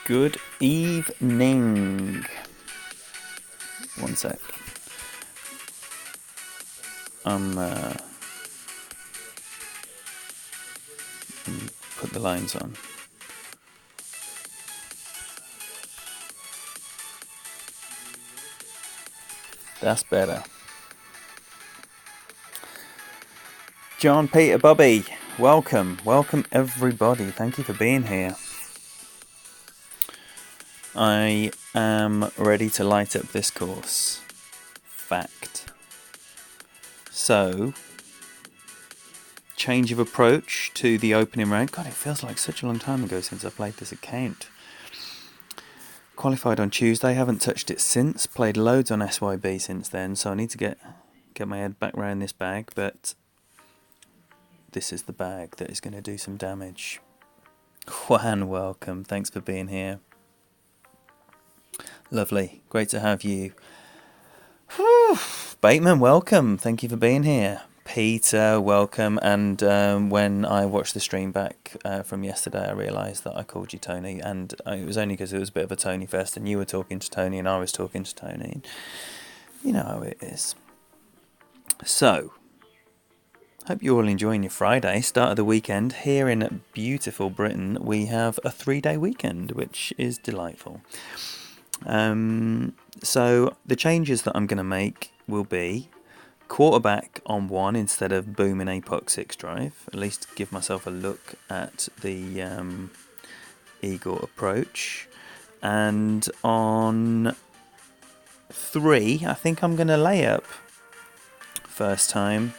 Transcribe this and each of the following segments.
Good evening. One sec. Put the lines on. That's better. John, Peter, Bobby, welcome. Welcome everybody. Thank you for being here. I am ready to light up this course. Fact. So, change of approach to the opening round. God, it feels like such a long time ago since I played this account. Qualified on Tuesday, haven't touched it since. Played loads on SYB since then, so I need to get my head back around this bag, but this is the bag that is going to do some damage. Juan, welcome. Thanks for being here. Lovely. Great to have you. Whew. Bateman, welcome. Thank you for being here. Peter, welcome. And when I watched the stream back from yesterday, I realised that I called you Tony, and it was only because it was a bit of a Tony fest, and you were talking to Tony, and I was talking to Tony. You know how it is. So, hope you're all enjoying your Friday, start of the weekend. Here in beautiful Britain, we have a 3-day weekend, which is delightful. So the changes that I'm going to make will be quarterback on 1 instead of booming APOC 6 drive. At least give myself a look at the Eagle approach. And on 3, I think I'm going to lay up first time.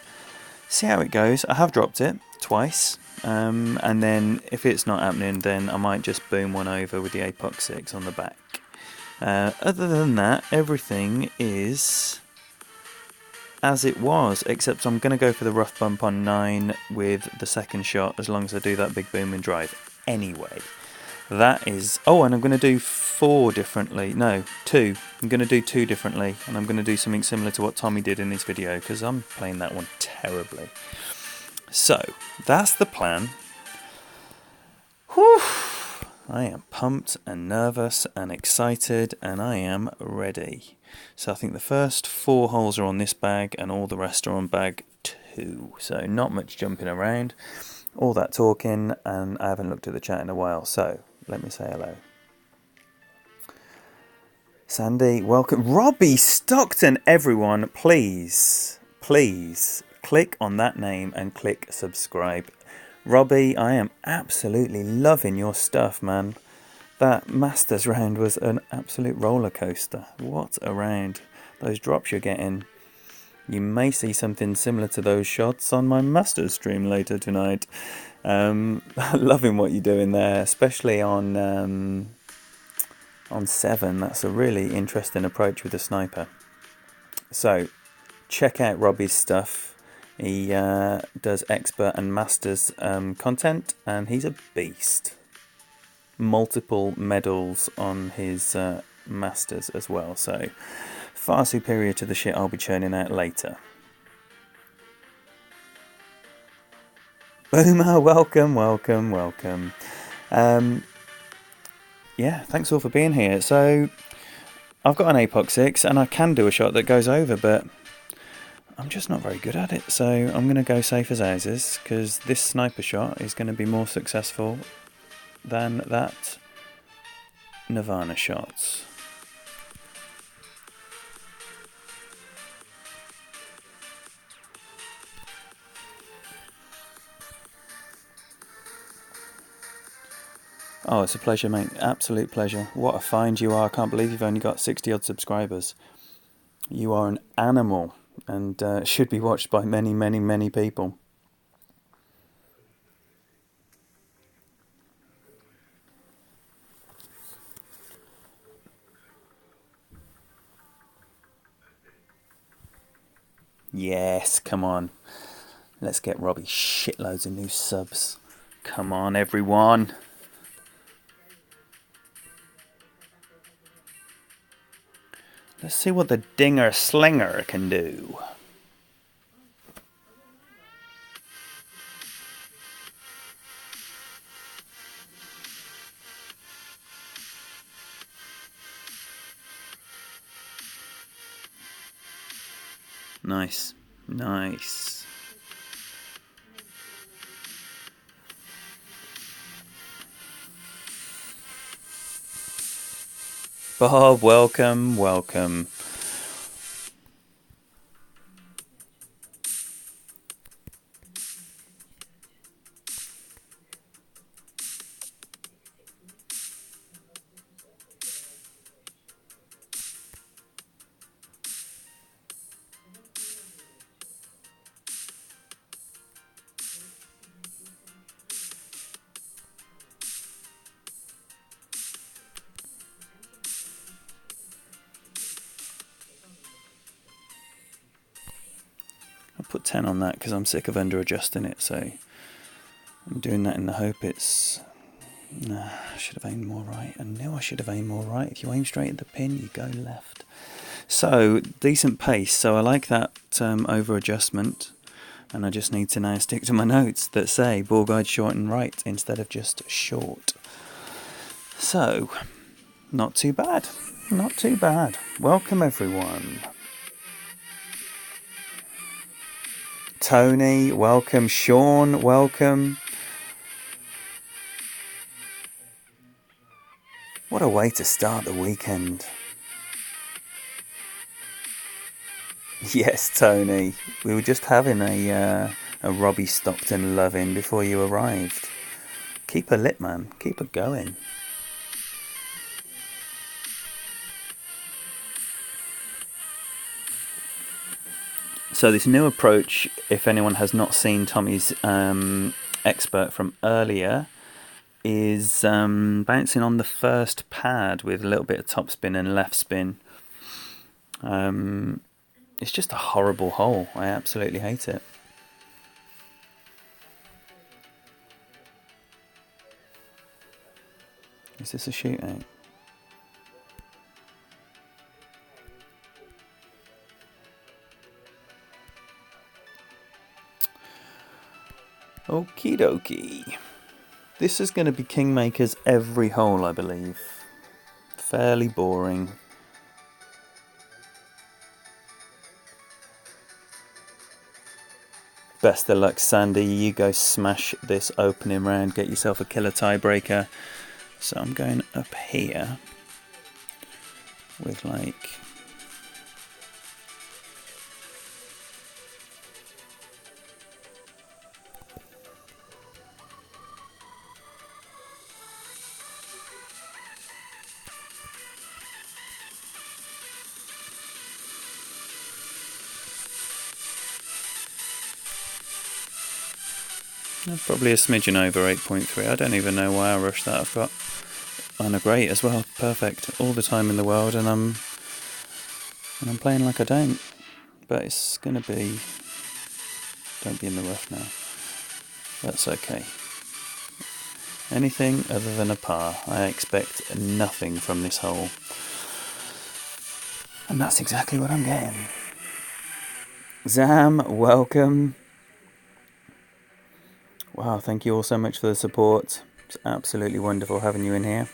See how it goes. I have dropped it twice. And then if it's not happening, then I might just boom one over with the APOC 6 on the back. Other than that, everything is as it was, except I'm going to go for the rough bump on 9 with the second shot, as long as I do that big boom and drive. Anyway, that is... Oh, and I'm going to do 4 differently. No, 2. I'm going to do 2 differently, and I'm going to do something similar to what Tommy did in his video, because I'm playing that one terribly. So, that's the plan. Whew! I am pumped and nervous and excited, and I am ready. So I think the first 4 holes are on this bag and all the rest are on bag 2. So not much jumping around, all that talking, and I haven't looked at the chat in a while. So let me say hello. Sandy, welcome. Robbie Stockton, everyone, please click on that name and click subscribe. Robbie, I am absolutely loving your stuff, man. That Masters round was an absolute roller coaster. What a round. Those drops you're getting. You may see something similar to those shots on my Masters stream later tonight. Loving what you're doing there, especially on 7. That's a really interesting approach with the sniper. So, check out Robbie's stuff. He does expert and masters content, and he's a beast. Multiple medals on his masters as well, so far superior to the shit I'll be churning out later. Boomer, welcome. Yeah, thanks all for being here. So, I've got an APOC 6, and I can do a shot that goes over, but I'm just not very good at it, so I'm going to go safe as houses, because this sniper shot is going to be more successful than that Nirvana shot. Oh, it's a pleasure, mate. Absolute pleasure. What a find you are. I can't believe you've only got 60 odd subscribers. You are an animal, and should be watched by many people. Yes, come on. Let's get Robbie shitloads of new subs. Come on, everyone. Let's see what the Dinger Slinger can do. Nice. Nice. Bob, welcome, welcome. I'll put 10 on that because I'm sick of under adjusting it, so I'm doing that in the hope it's... Nah, I should have aimed more right. I knew I should have aimed more right. If you aim straight at the pin, you go left. So, decent pace. So I like that over adjustment. And I just need to now stick to my notes that say ball guide short and right instead of just short. So, not too bad. Not too bad. Welcome everyone. Tony, welcome. Sean, welcome. What a way to start the weekend. Yes, Tony. We were just having a Robbie Stockton love-in before you arrived. Keep her lit, man. Keep her going. So this new approach, if anyone has not seen Tommy's expert from earlier, is bouncing on the first pad with a little bit of topspin and left spin. It's just a horrible hole. I absolutely hate it. Is this a shootout? Okie dokie. This is going to be Kingmaker's every hole, I believe. Fairly boring. Best of luck, Sandy. You go smash this opening round. Get yourself a killer tiebreaker. So I'm going up here with like... probably a smidgen over 8.3. I don't even know why I rushed that. I've got on a great as well. Perfect. All the time in the world, and I'm playing like I don't. But it's gonna be... Don't be in the rough now. That's okay. Anything other than a par. I expect nothing from this hole. And that's exactly what I'm getting. Zam, welcome. Wow, thank you all so much for the support. It's absolutely wonderful having you in here.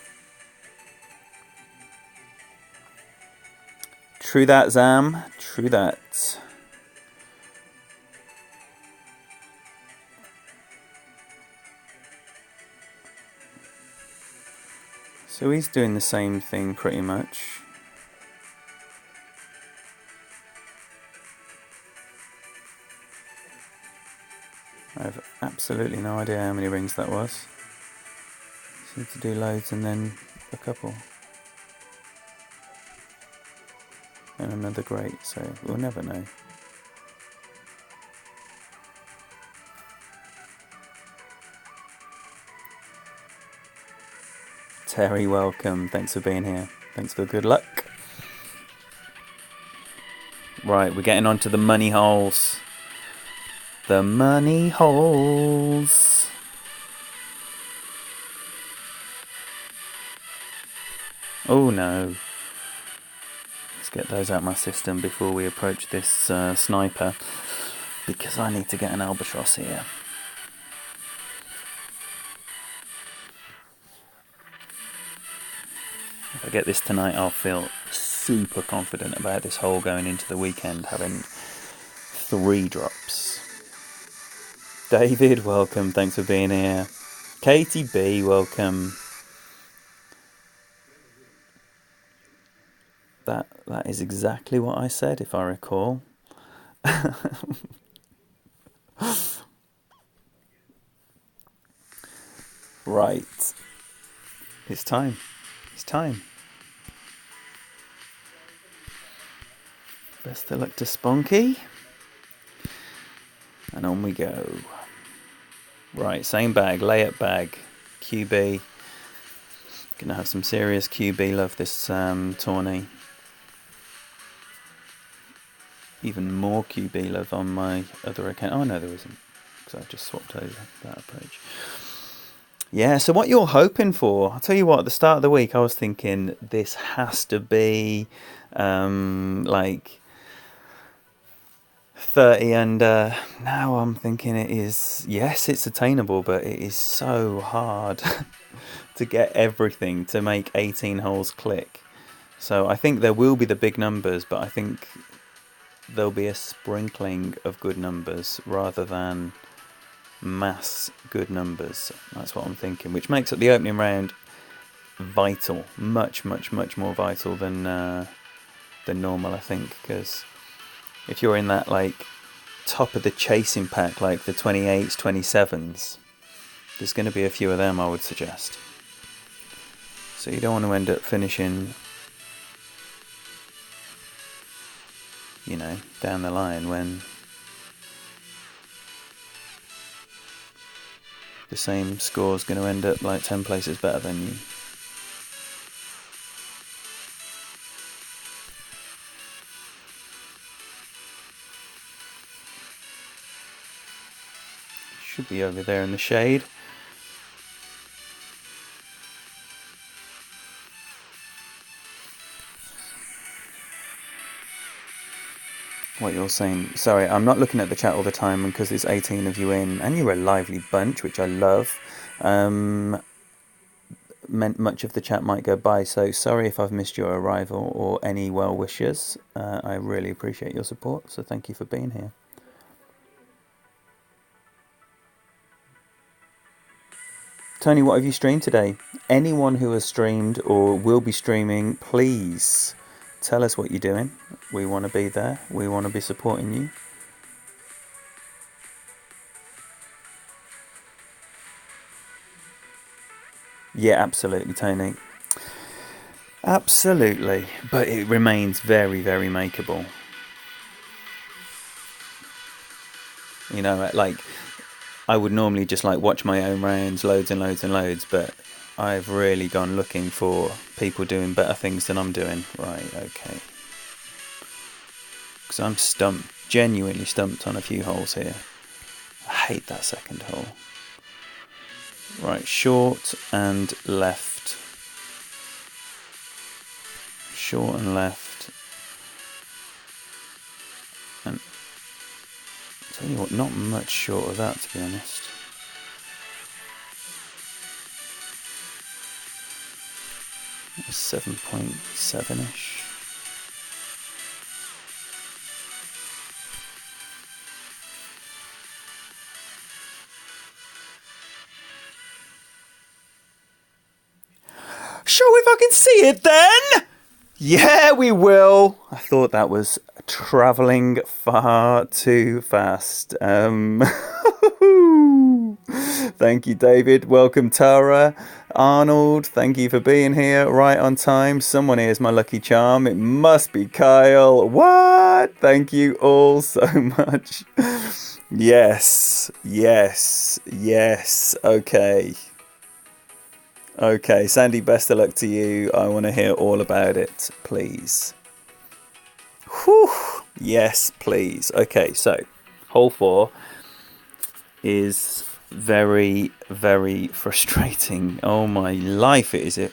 True that, Zam. True that. So he's doing the same thing pretty much. I have absolutely no idea how many rings that was. Seemed to do loads and then a couple. And another great, so we'll never know. Terry, welcome. Thanks for being here. Thanks for the good luck. Right, we're getting on to the money holes. The money holes. Oh no. Let's get those out of my system before we approach this sniper. Because I need to get an albatross here. If I get this tonight, I'll feel super confident about this hole going into the weekend, having 3 drops. David, welcome. Thanks for being here. Katie B, welcome. That is exactly what I said, if I recall. Right. It's time. It's time. Best of luck to Spunky. And on we go. Right, same bag, layup bag, QB. Gonna have some serious QB love this tourney. Even more QB love on my other account. Oh no, there isn't, because I've just swapped over that approach. Yeah, so what you're hoping for? I'll tell you what, at the start of the week I was thinking this has to be like 30 under. Now I'm thinking it is, yes, it's attainable, but it is so hard to get everything to make 18 holes click. So I think there will be the big numbers, but I think there'll be a sprinkling of good numbers rather than mass good numbers. That's what I'm thinking, which makes it the opening round vital, much more vital than normal, I think, because if you're in that like top of the chasing pack, like the 28s, 27s, there's going to be a few of them, I would suggest. So you don't want to end up finishing, you know, down the line when the same score's going to end up like 10 places better than you. Should be over there in the shade. What you're saying, sorry, I'm not looking at the chat all the time because there's 18 of you in, and you're a lively bunch, which I love. Meant much of the chat might go by, so sorry if I've missed your arrival or any well wishes. I really appreciate your support, so thank you for being here. Tony, what have you streamed today? Anyone who has streamed or will be streaming, please tell us what you're doing. We want to be there. We want to be supporting you. Yeah, absolutely, Tony. Absolutely. But it remains very makeable. You know, like, I would normally just like watch my own rounds, loads and loads, but I've really gone looking for people doing better things than I'm doing. Right, okay. Because I'm stumped, genuinely stumped on a few holes here. I hate that second hole. Right, short and left. Short and left. And I'll tell you what, not much short of that, to be honest. It's 7.7-ish. Sure, if I can see it then! Yeah, we will. I thought that was travelling far too fast. Thank you, David. Welcome, Tara. Arnold, thank you for being here right on time. Someone here is my lucky charm. It must be Kyle. What? Thank you all so much. Yes. Okay, Sandy, best of luck to you. I want to hear all about it, please. Whew. Yes, please. Okay, so hole 4 is very frustrating. Oh my life, is it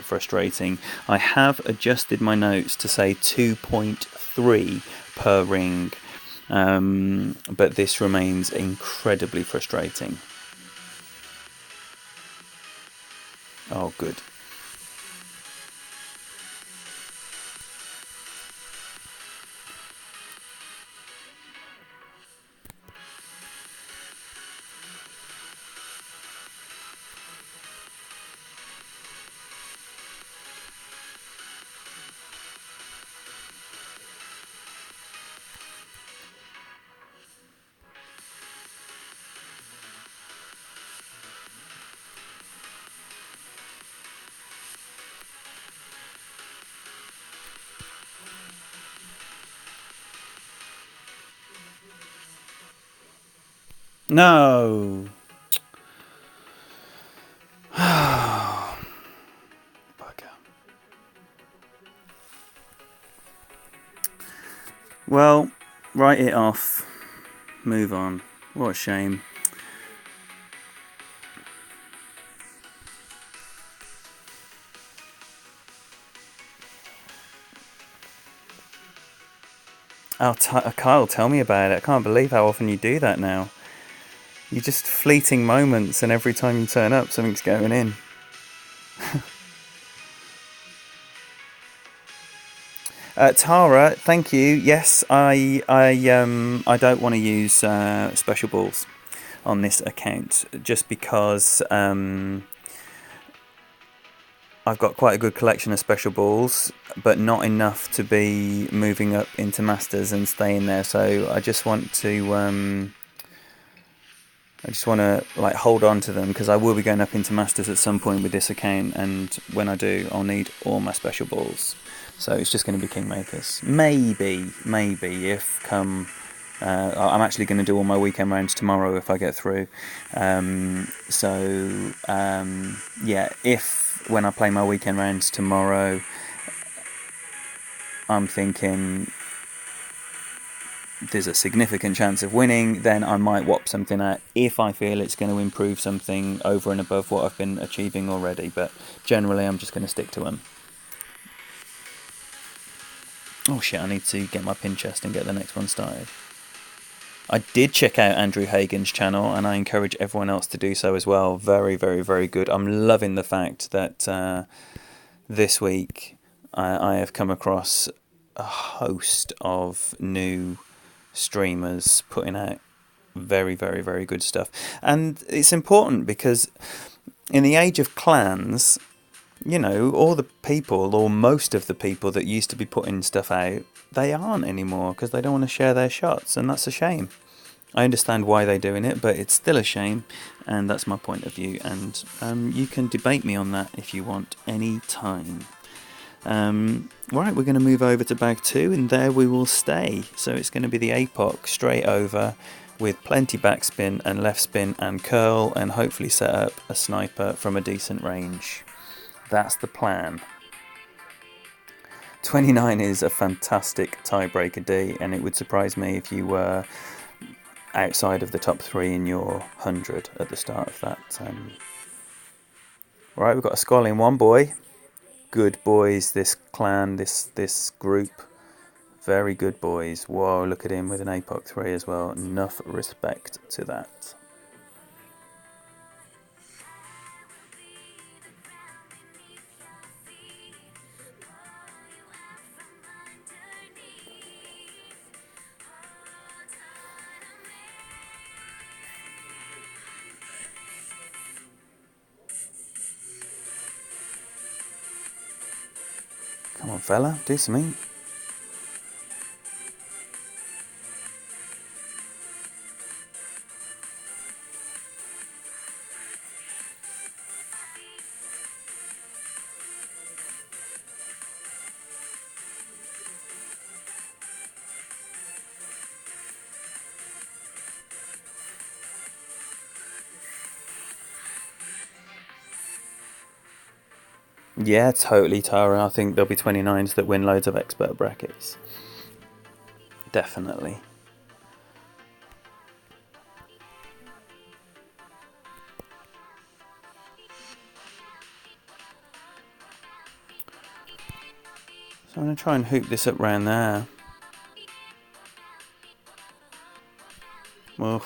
frustrating. I have adjusted my notes to say 2.3 per ring, but this remains incredibly frustrating. Oh, good. No. Bugger. Well, write it off. Move on. What a shame. Oh, Kyle, tell me about it. I can't believe how often you do that now. You're just fleeting moments, and every time you turn up, something's going in. Tara, thank you. Yes, I don't want to use special balls on this account just because I've got quite a good collection of special balls, but not enough to be moving up into Masters and staying there. So I just want to like hold on to them because I will be going up into Masters at some point with this account, and when I do, I'll need all my special balls. So it's just going to be Kingmakers. Maybe if come. I'm actually going to do all my weekend rounds tomorrow if I get through. Yeah, if when I play my weekend rounds tomorrow, I'm thinking there's a significant chance of winning, then I might whop something out if I feel it's going to improve something over and above what I've been achieving already. But generally, I'm just going to stick to them. Oh shit, I need to get my pin chest and get the next one started. I did check out Andrew Hagen's channel, and I encourage everyone else to do so as well. Very, very, very good. I'm loving the fact that this week I have come across a host of new streamers putting out very, very, very good stuff. And it's important because in the age of clans, you know, all the people, or most of the people that used to be putting stuff out, they aren't anymore because they don't want to share their shots, and that's a shame. I understand why they're doing it, but it's still a shame, and that's my point of view, and you can debate me on that if you want any time. Right, we're going to move over to bag 2, and there we will stay. So it's going to be the APOC straight over with plenty backspin and left spin and curl, and hopefully set up a sniper from a decent range. That's the plan. 29 is a fantastic tiebreaker D, and it would surprise me if you were outside of the top 3 in your 100 at the start of that. Right, we've got a skull in one boy. Good boys, this clan, this group. Very good boys. Whoa, look at him with an APOC 3 as well. Enough respect to that. Come on, fella, do something. Yeah, totally, Tara. I think there'll be 29s that win loads of expert brackets. Definitely. So I'm going to try and hoop this up round there. Well,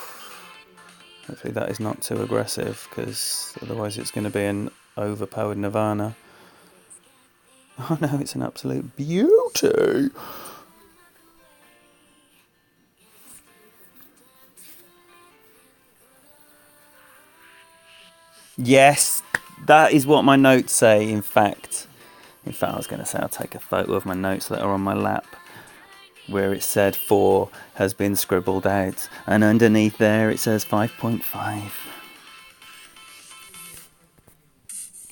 hopefully that is not too aggressive, because otherwise it's going to be an overpowered Nirvana. Oh no, it's an absolute beauty. Yes, that is what my notes say, in fact. I was going to say I'll take a photo of my notes that are on my lap, where it said 4 has been scribbled out, and underneath there it says 5.5.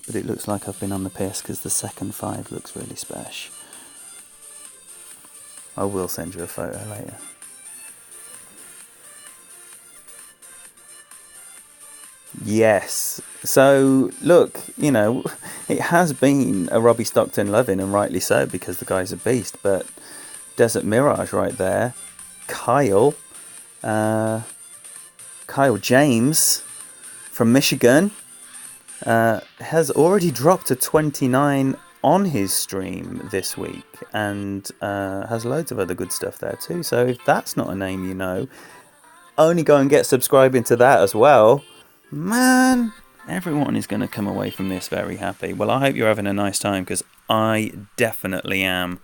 But it looks like I've been on the piss because the second 5 looks really special. I will send you a photo later. Yes. So, look, it has been a Robbie Stockton loving, and rightly so, because the guy's a beast. But Desert Mirage right there. Kyle. Kyle James from Michigan has already dropped to 29 on his stream this week, and has loads of other good stuff there too. So if that's not a name you know, only go and get subscribing to that as well. Man, everyone is going to come away from this very happy. Well, I hope you're having a nice time, because I definitely am.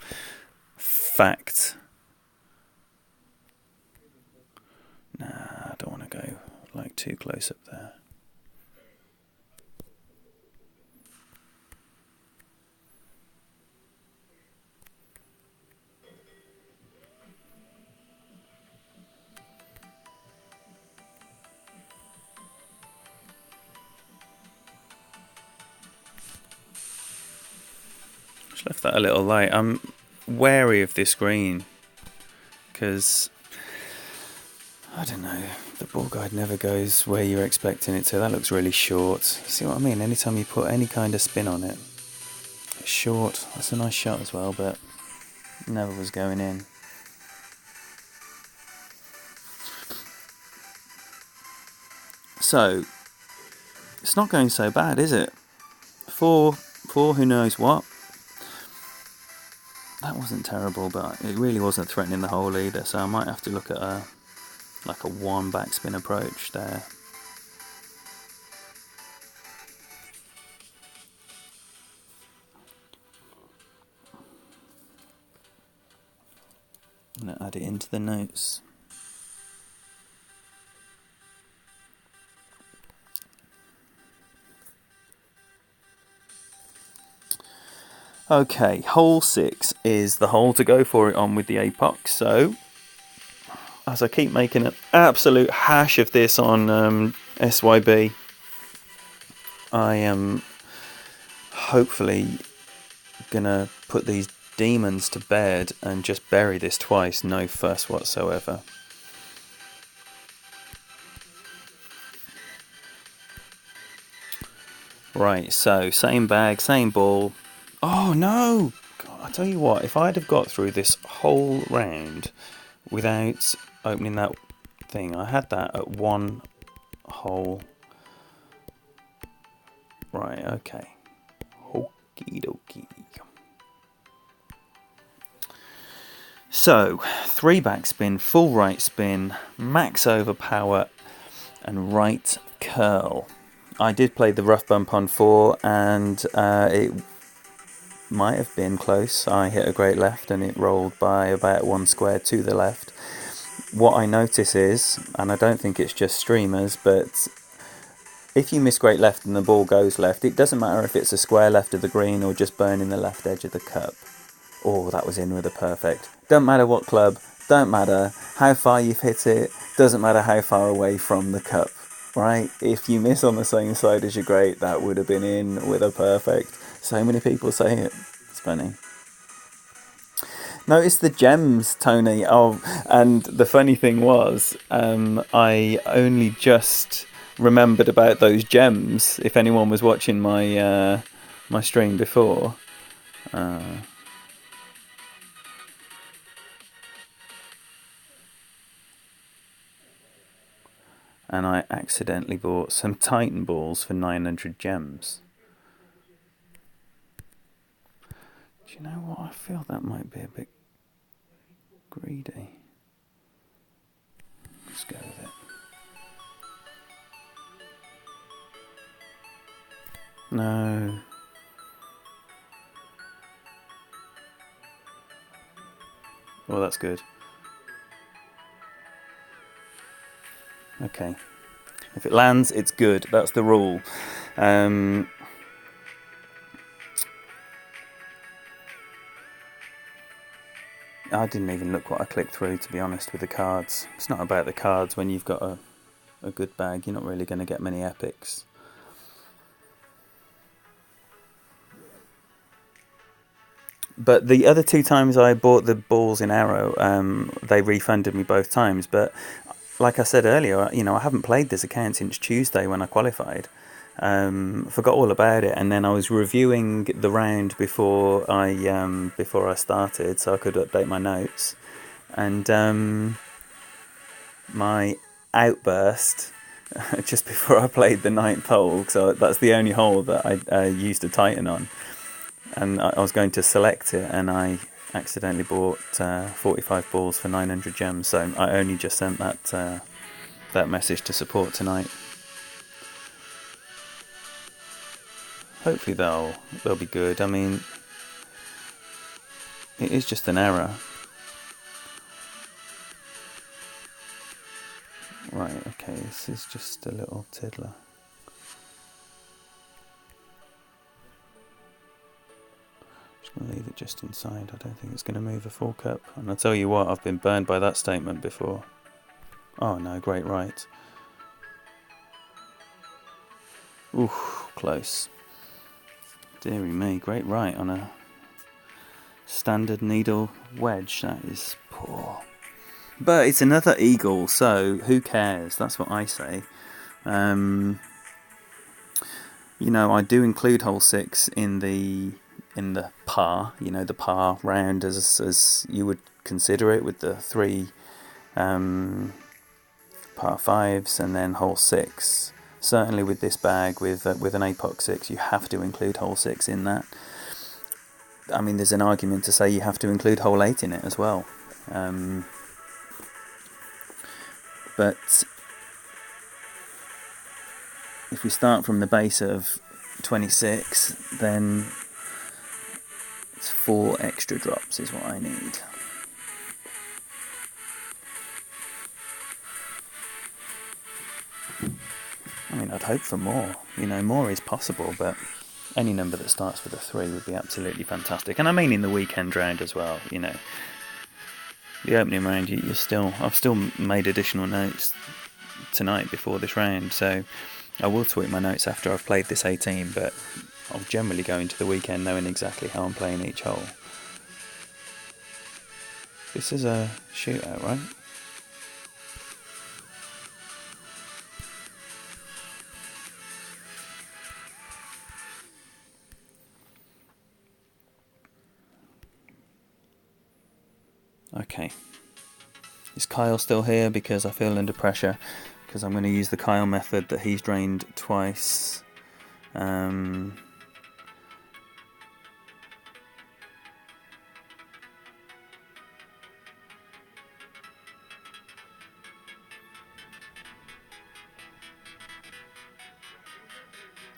Fact. Nah, I don't want to go like too close up there. Just left that a little light. I'm wary of this green because I don't know, the ball guide never goes where you're expecting it to. That looks really short. You see what I mean? Anytime you put any kind of spin on it, it's short. That's a nice shot as well, but never was going in. So it's not going so bad, is it? Four who knows what. That wasn't terrible, but it really wasn't threatening the hole either, so I might have to look at a one backspin approach there. I'm going to add it into the notes. Okay, hole 6 is the hole to go for it on with the Apox. So, as I keep making an absolute hash of this on SYB, I am hopefully gonna put these demons to bed and just bury this twice, no fuss whatsoever. Right, so same bag, same ball. Oh no! God, I tell you what, if I'd have got through this whole round without opening that thing, I had that at one hole. Right, okay. Okie dokie. So, 3 backspin, full right spin, max overpower, and right curl. I did play the rough bump on 4, and it might have been close. I hit a great left and it rolled by about 1 square to the left. What I notice is, and I don't think it's just streamers, but if you miss great left and the ball goes left, it doesn't matter if it's a square left of the green or just burning the left edge of the cup. Oh, that was in with a perfect. Don't matter what club, don't matter how far you've hit it, doesn't matter how far away from the cup, right? If you miss on the same side as your great, that would have been in with a perfect. So many people say it. It's funny. Notice the gems, Tony. Oh, and the funny thing was, I only just remembered about those gems. If anyone was watching my my stream before, and I accidentally bought some Titan balls for 900 gems. Do you know what? I feel that might be a bit greedy. Let's go with it. No. Well, that's good. Okay. If it lands, it's good. That's the rule. I didn't even look what I clicked through, to be honest, with the cards. It's not about the cards. When you've got a good bag, you're not really going to get many epics. But the other 2 times I bought the balls in Arrow, they refunded me both times. But like I said earlier, I haven't played this account since Tuesday when I qualified. Forgot all about it, and then I was reviewing the round before I started, so I could update my notes. And my outburst just before I played the ninth hole, so that's the only hole that I used a Titan on, and I was going to select it, and I accidentally bought 45 balls for 900 gems. So I only just sent that message to support tonight. Hopefully they'll be good. I mean, it is just an error. Right, okay, this is just a little tiddler. Just going to leave it just inside. I don't think it's going to move a full cup. And I'll tell you what, I've been burned by that statement before. Oh no, great right. Ooh, close. Deary me, great right on a standard needle wedge. That is poor. But it's another eagle, so who cares? That's what I say. I do include hole 6 in the par. The par round as you would consider it, with the 3 par 5s and then hole 6. Certainly with this bag, with an APOC 6, you have to include hole 6 in that. I mean, there's an argument to say you have to include hole 8 in it as well. But if we start from the base of 26, then it's 4 extra drops is what I need. I mean, I'd hope for more. More is possible, but any number that starts with a 3 would be absolutely fantastic. And I mean in the weekend round as well, The opening round, I've still made additional notes tonight before this round, so I will tweak my notes after I've played this 18, but I'll generally go into the weekend knowing exactly how I'm playing each hole. This is a shootout, right? Okay. Is Kyle still here? Because I feel under pressure, because I'm going to use the Kyle method that he's drained twice.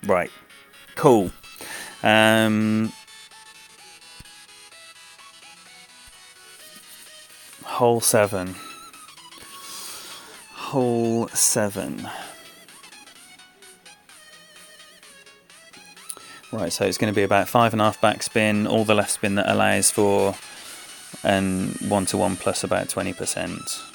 Right. Cool. Hole 7. Hole 7. Right, so it's going to be about 5.5 backspin, all the left spin that allows for, and 1-to-1 plus about 20%.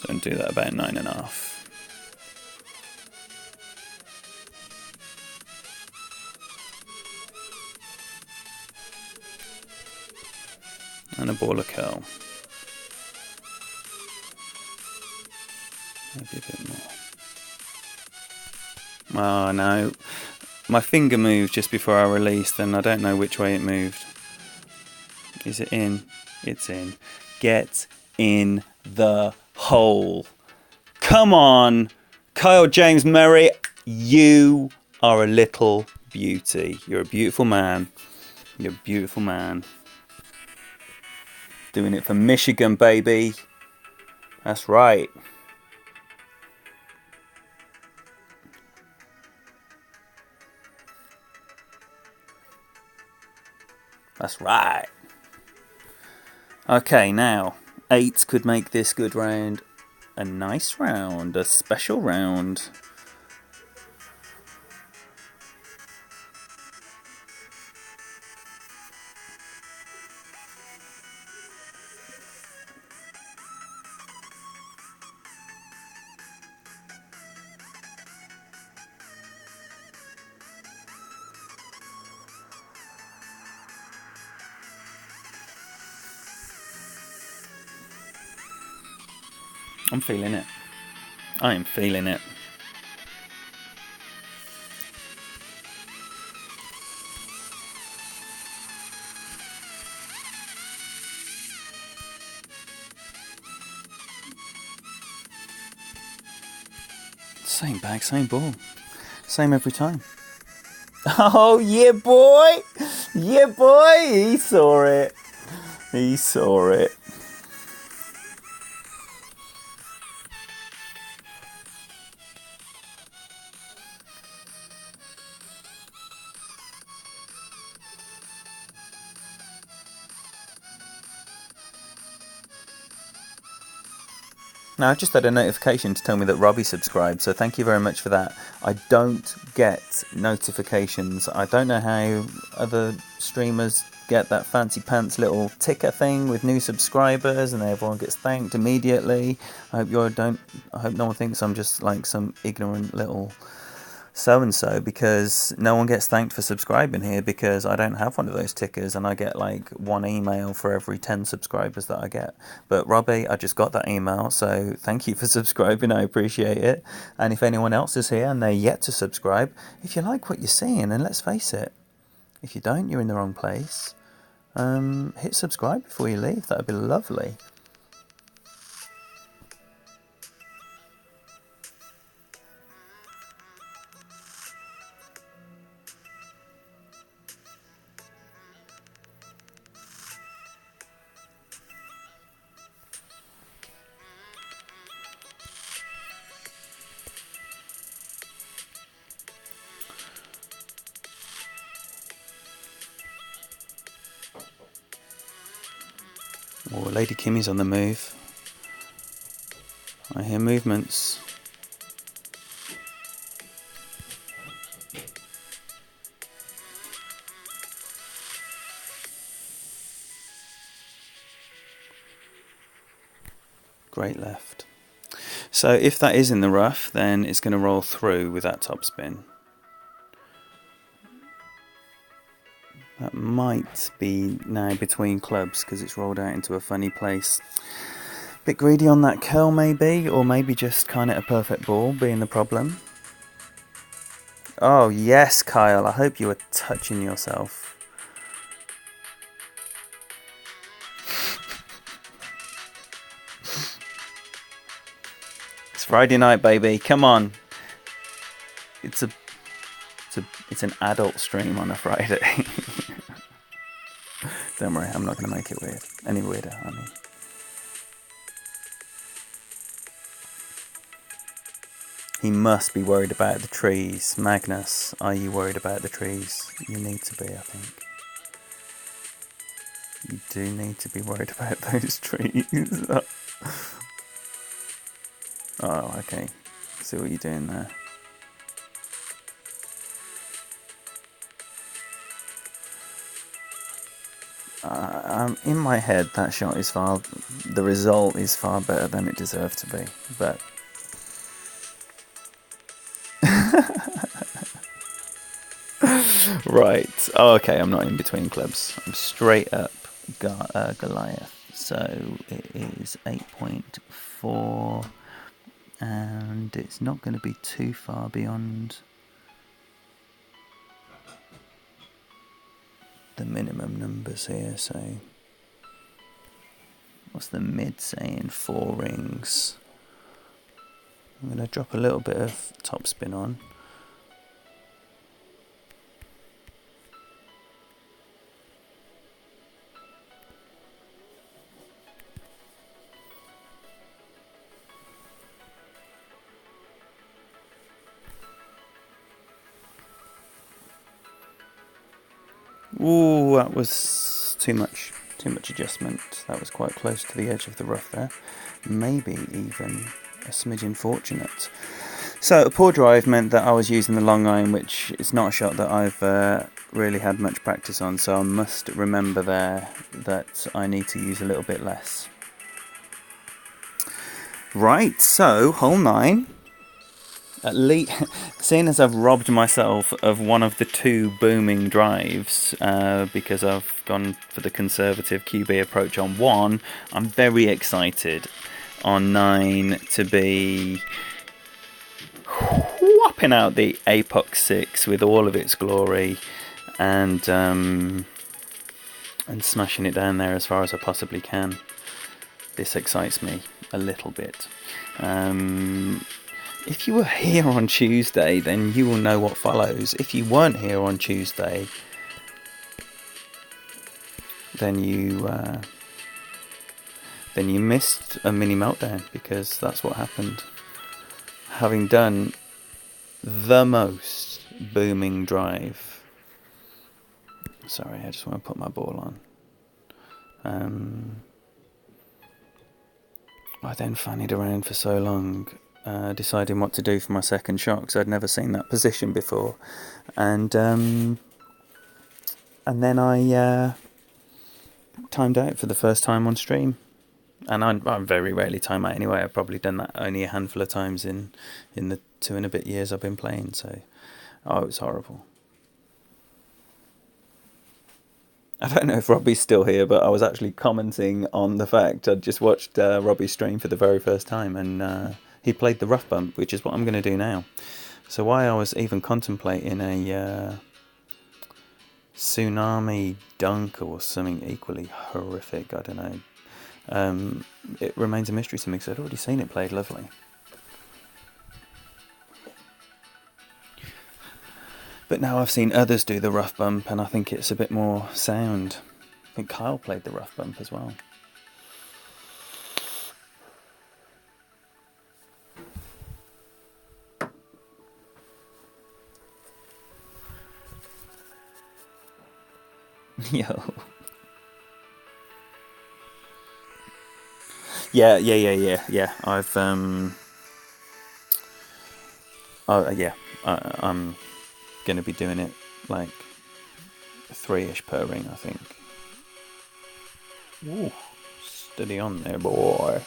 So I'm going to do that about 9.5. And a ball of curl. Maybe a bit more. Oh no. My finger moved just before I released, and I don't know which way it moved. Is it in? It's in. Get in the hole. Come on, Kyle James Murray. You are a little beauty. You're a beautiful man. You're a beautiful man. Doing it for Michigan, baby. That's right. That's right. Okay, now 8 could make this good round a nice round, a special round. I'm feeling it. I am feeling it. Same bag, same ball. Same every time. Oh, yeah, boy! Yeah, boy! He saw it. He saw it. Now, I just had a notification to tell me that Robbie subscribed, so thank you very much for that. I don't get notifications. I don't know how other streamers get that fancy pants little ticker thing with new subscribers and everyone gets thanked immediately. I hope no one thinks I'm just like some ignorant little so-and-so, because no one gets thanked for subscribing here because I don't have one of those tickers and I get like one email for every 10 subscribers that I get. But Robbie, I just got that email, so thank you for subscribing. I appreciate it. And if anyone else is here and they're yet to subscribe, if you like what you're seeing, then let's face it, if you don't, you're in the wrong place. Hit subscribe before you leave. That would be lovely. Oh, Lady Kimmy's on the move. I hear movements. Great left. So if that is in the rough, then it's going to roll through with that topspin. That might be now between clubs because it's rolled out into a funny place. Bit greedy on that curl maybe, or maybe just kind of a perfect ball being the problem. Oh yes, Kyle, I hope you were touching yourself. It's Friday night, baby, come on. It's an adult stream on a Friday. Don't worry, I'm not going to make it weird. Any weirder, I mean. He must be worried about the trees. Magnus, are you worried about the trees? You need to be, I think. You do need to be worried about those trees. Oh, okay. See what you're doing there. In my head, that shot is the result is far better than it deserved to be, but right. Oh, okay, I'm not in between clubs. I'm straight up Goliath. So it is 8.4, and it's not going to be too far beyond the minimum numbers here. So what's the mid saying? 4 rings. I'm going to drop a little bit of topspin on. Ooh, that was too much adjustment. That was quite close to the edge of the rough there. Maybe even a smidgen fortunate. So a poor drive meant that I was using the long iron, which is not a shot that I've really had much practice on, so I must remember there that I need to use a little bit less. Right, so hole 9. At least, seeing as I've robbed myself of one of the 2 booming drives because I've gone for the conservative QB approach on 1, I'm very excited. on 9 to be whopping out the Apex 6 with all of its glory, and smashing it down there as far as I possibly can. This excites me a little bit. If you were here on Tuesday, then you will know what follows. If you weren't here on Tuesday, then you missed a mini meltdown, because that's what happened. Having done the most booming drive. Sorry, I just want to put my ball on. I then fannied around for so long, deciding what to do for my second shot, because I'd never seen that position before, and then I timed out for the first time on stream, and I very rarely time out anyway. I've probably done that only a handful of times in the 2 and a bit years I've been playing. So, it was horrible. I don't know if Robbie's still here, but I was actually commenting on the fact I'd just watched Robbie's stream for the very first time, and he played the rough bump, which is what I'm going to do now. So while I was even contemplating a tsunami dunk or something equally horrific, I don't know, it remains a mystery to me, because I'd already seen it played lovely. But now I've seen others do the rough bump, and I think it's a bit more sound. I think Kyle played the rough bump as well. Yo. Yeah. I've I'm going to be doing it like 3-ish per ring, I think. Ooh, steady on there, boy.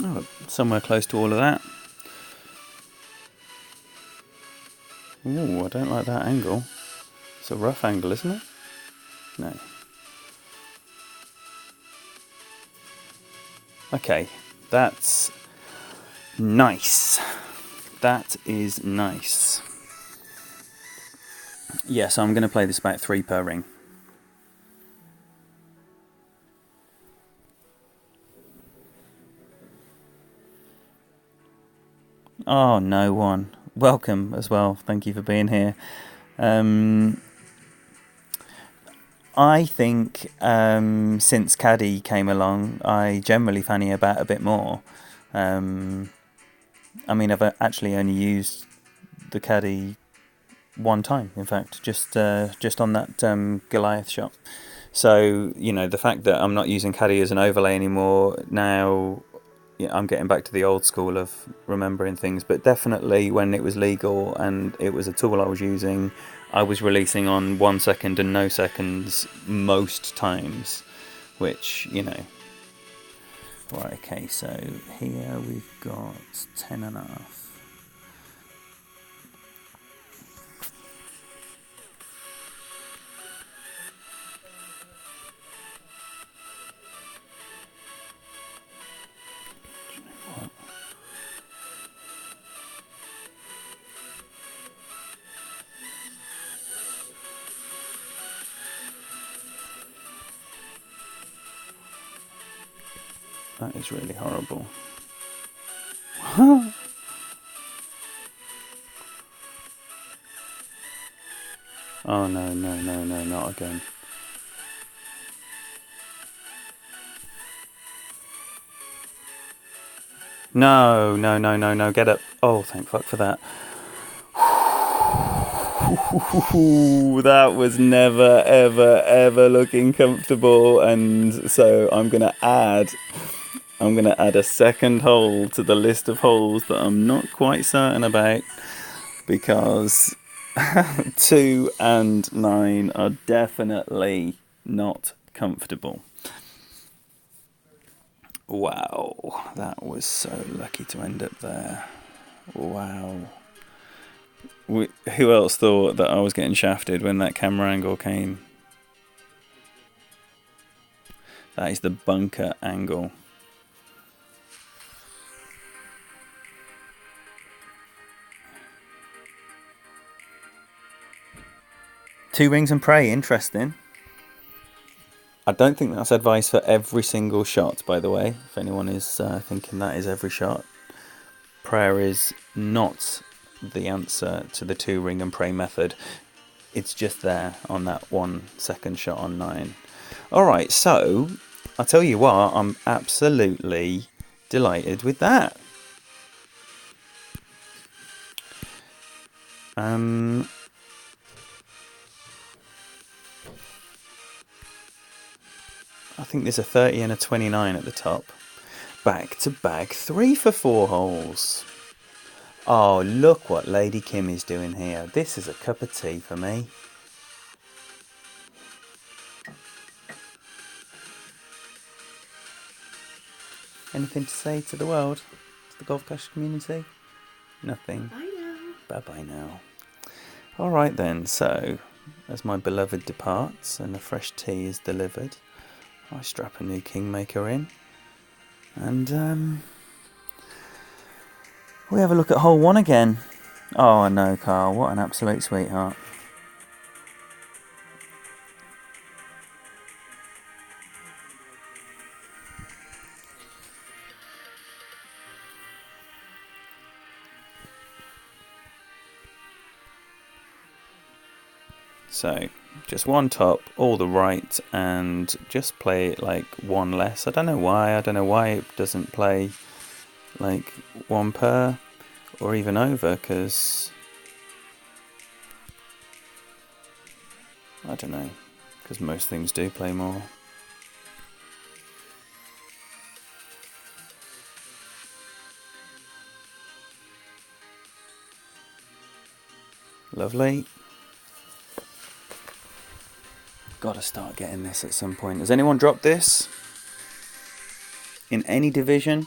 Oh, somewhere close to all of that. Ooh, I don't like that angle. It's a rough angle, isn't it? No. Okay, that's nice. That is nice. Yeah, so I'm going to play this about 3 per ring. Oh, no one. Welcome as well. Thank you for being here. I think since Caddy came along, I generally fanny about a bit more. I mean, I've actually only used the Caddy one time, in fact, just on that Goliath shot. So, you know, the fact that I'm not using Caddy as an overlay anymore now, I'm getting back to the old school of remembering things. But definitely when it was legal and it was a tool I was using, I was releasing on 1 second and no seconds most times, which, you know. Right, okay, so here we've got 10.5. That is really horrible. Oh no, not again. No, get up. Oh, thank fuck for that. That was never, ever looking comfortable, and so I'm gonna add a second hole to the list of holes that I'm not quite certain about, because 2 and 9 are definitely not comfortable. Wow, that was so lucky to end up there. Wow. Who else thought that I was getting shafted when that camera angle came? That is the bunker angle. Two rings and pray, interesting. I don't think that's advice for every single shot, by the way, if anyone is thinking that is every shot. Prayer is not the answer to the 2 ring and pray method. It's just there on that 1 second shot on 9. Alright, so I'll tell you what, I'm absolutely delighted with that. I think there's a 30 and a 29 at the top. Back to bag 3 for 4 holes. Oh, look what Lady Kim is doing here. This is a cup of tea for me. Anything to say to the world? To the Golf Cash community? Nothing. Bye now. Bye-bye now. Alright then, so as my beloved departs and the fresh tea is delivered, I strap a new Kingmaker in and we have a look at hole 1 again. Oh, I know, Carl, what an absolute sweetheart. So, just 1 top, all the right, and just play it like 1 less. I don't know why it doesn't play like 1 per or even over, because I don't know, because most things do play more. Lovely. Gotta start getting this at some point. Has anyone dropped this? In any division?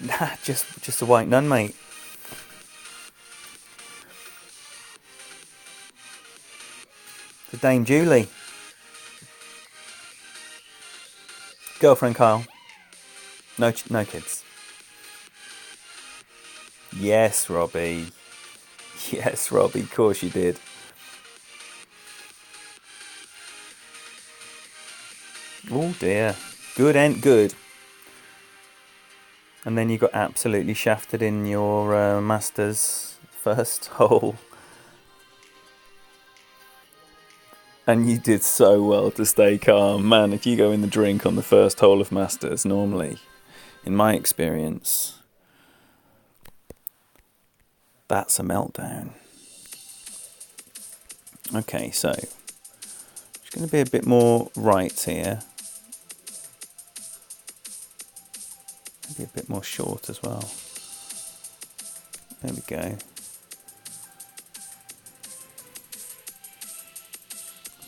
Nah, just a white nun, mate. The Dame Julie. Girlfriend Kyle. No kids. Yes, Robbie. Yes, Robbie, of course you did. Oh dear. Good and good. And then you got absolutely shafted in your Masters first hole. And you did so well to stay calm. Man, if you go in the drink on the first hole of Masters, normally, in my experience, that's a meltdown. Okay, so, it's going to be a bit more right here. Maybe a bit more short as well. There we go.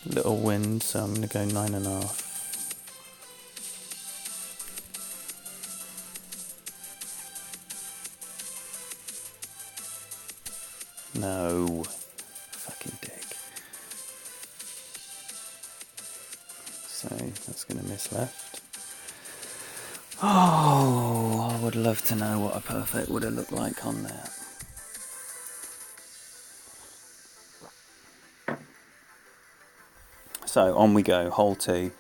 Little wind, so I'm going to go 9.5. No. Fucking dick. So that's going to miss left. Oh, I would love to know what a perfect would have looked like on there. So on we go, hole 2.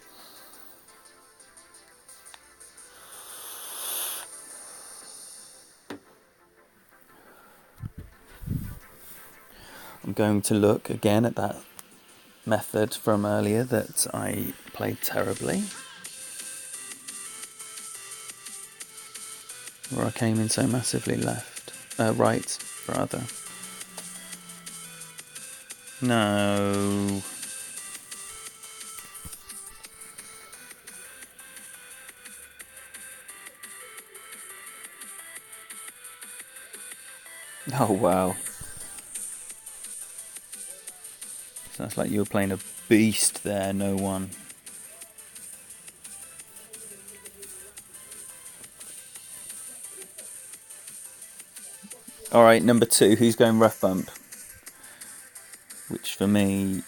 I'm going to look again at that method from earlier that I played terribly, where I came in so massively right. rather. No. Oh wow. Sounds like you were playing a beast there, no one. Alright, number 2, who's going rough bump? Which for me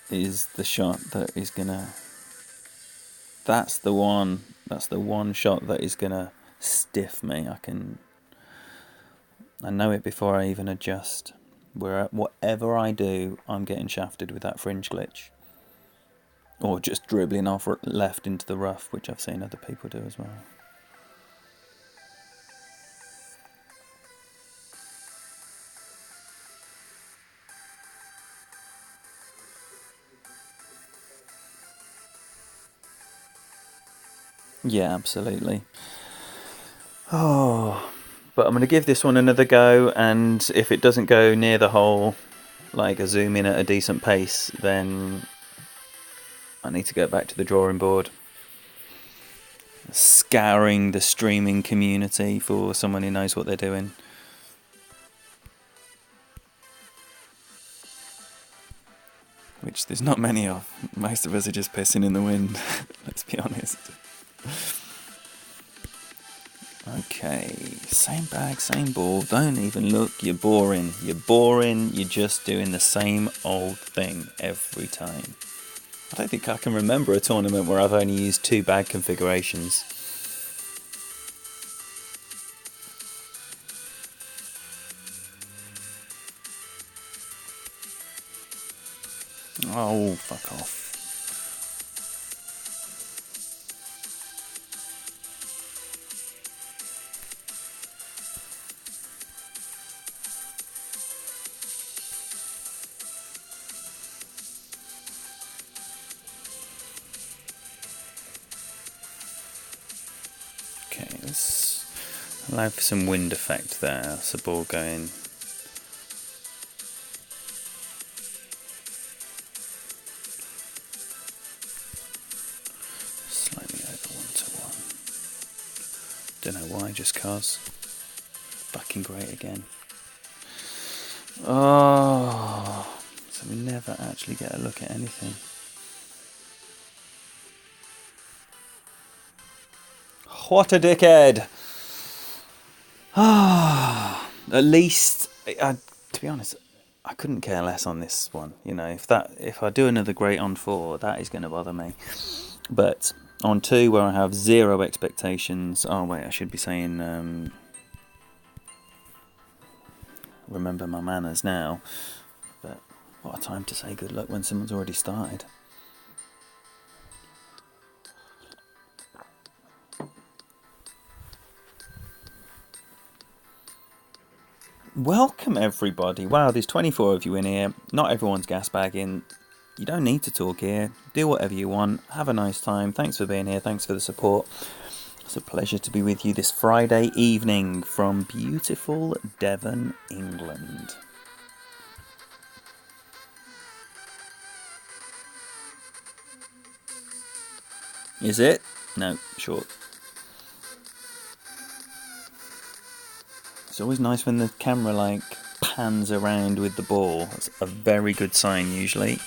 is the shot that is gonna... That's the one shot that is gonna stiff me. I know it before I even adjust. Whatever I do, I'm getting shafted with that fringe glitch. Or just dribbling off left into the rough, which I've seen other people do as well. Yeah, absolutely. Oh, but I'm going to give this one another go, and if it doesn't go near the hole, like a zoom in at a decent pace, then I need to go back to the drawing board. Scouring the streaming community for someone who knows what they're doing. Which there's not many of. Most of us are just pissing in the wind, let's be honest. Okay, same bag, same ball. Don't even look, you're boring. You're boring, you're just doing the same old thing every time. I don't think I can remember a tournament where I've only used 2 bag configurations. Oh, fuck off. Okay, let's allow for some wind effect there. That's the ball going. Slightly over 1-1. Don't know why, just cause. Fucking great again. Oh, so we never actually get a look at anything. What a dickhead! Ah, at least, to be honest, I couldn't care less on this one. You know, if I do another great on 4, that is going to bother me. But on 2, where I have 0 expectations. Oh wait, I should be saying. Remember my manners now. But what a time to say good luck when someone's already started. Welcome everybody. Wow, there's 24 of you in here. Not everyone's gas bagging. You don't need to talk here. Do whatever you want. Have a nice time. Thanks for being here. Thanks for the support. It's a pleasure to be with you this Friday evening from beautiful Devon, England. Is it? No, short. It's always nice when the camera pans around with the ball. That's a very good sign usually.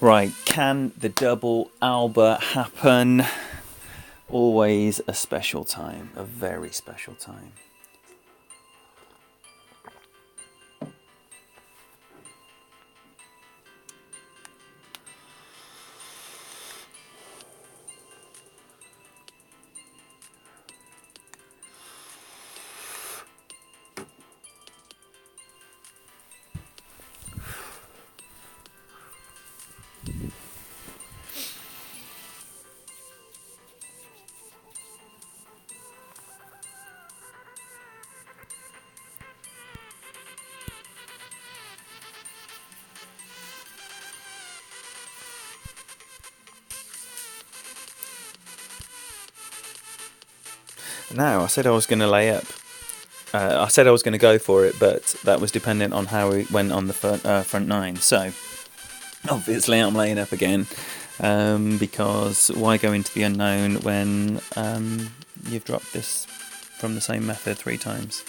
Right, can the double Alba happen? Always a special time, a very special time. Now, I said I was going to lay up. I said I was going to go for it, but that was dependent on how it went on the front nine. So, obviously, I'm laying up again, because why go into the unknown when you've dropped this from the same method 3 times?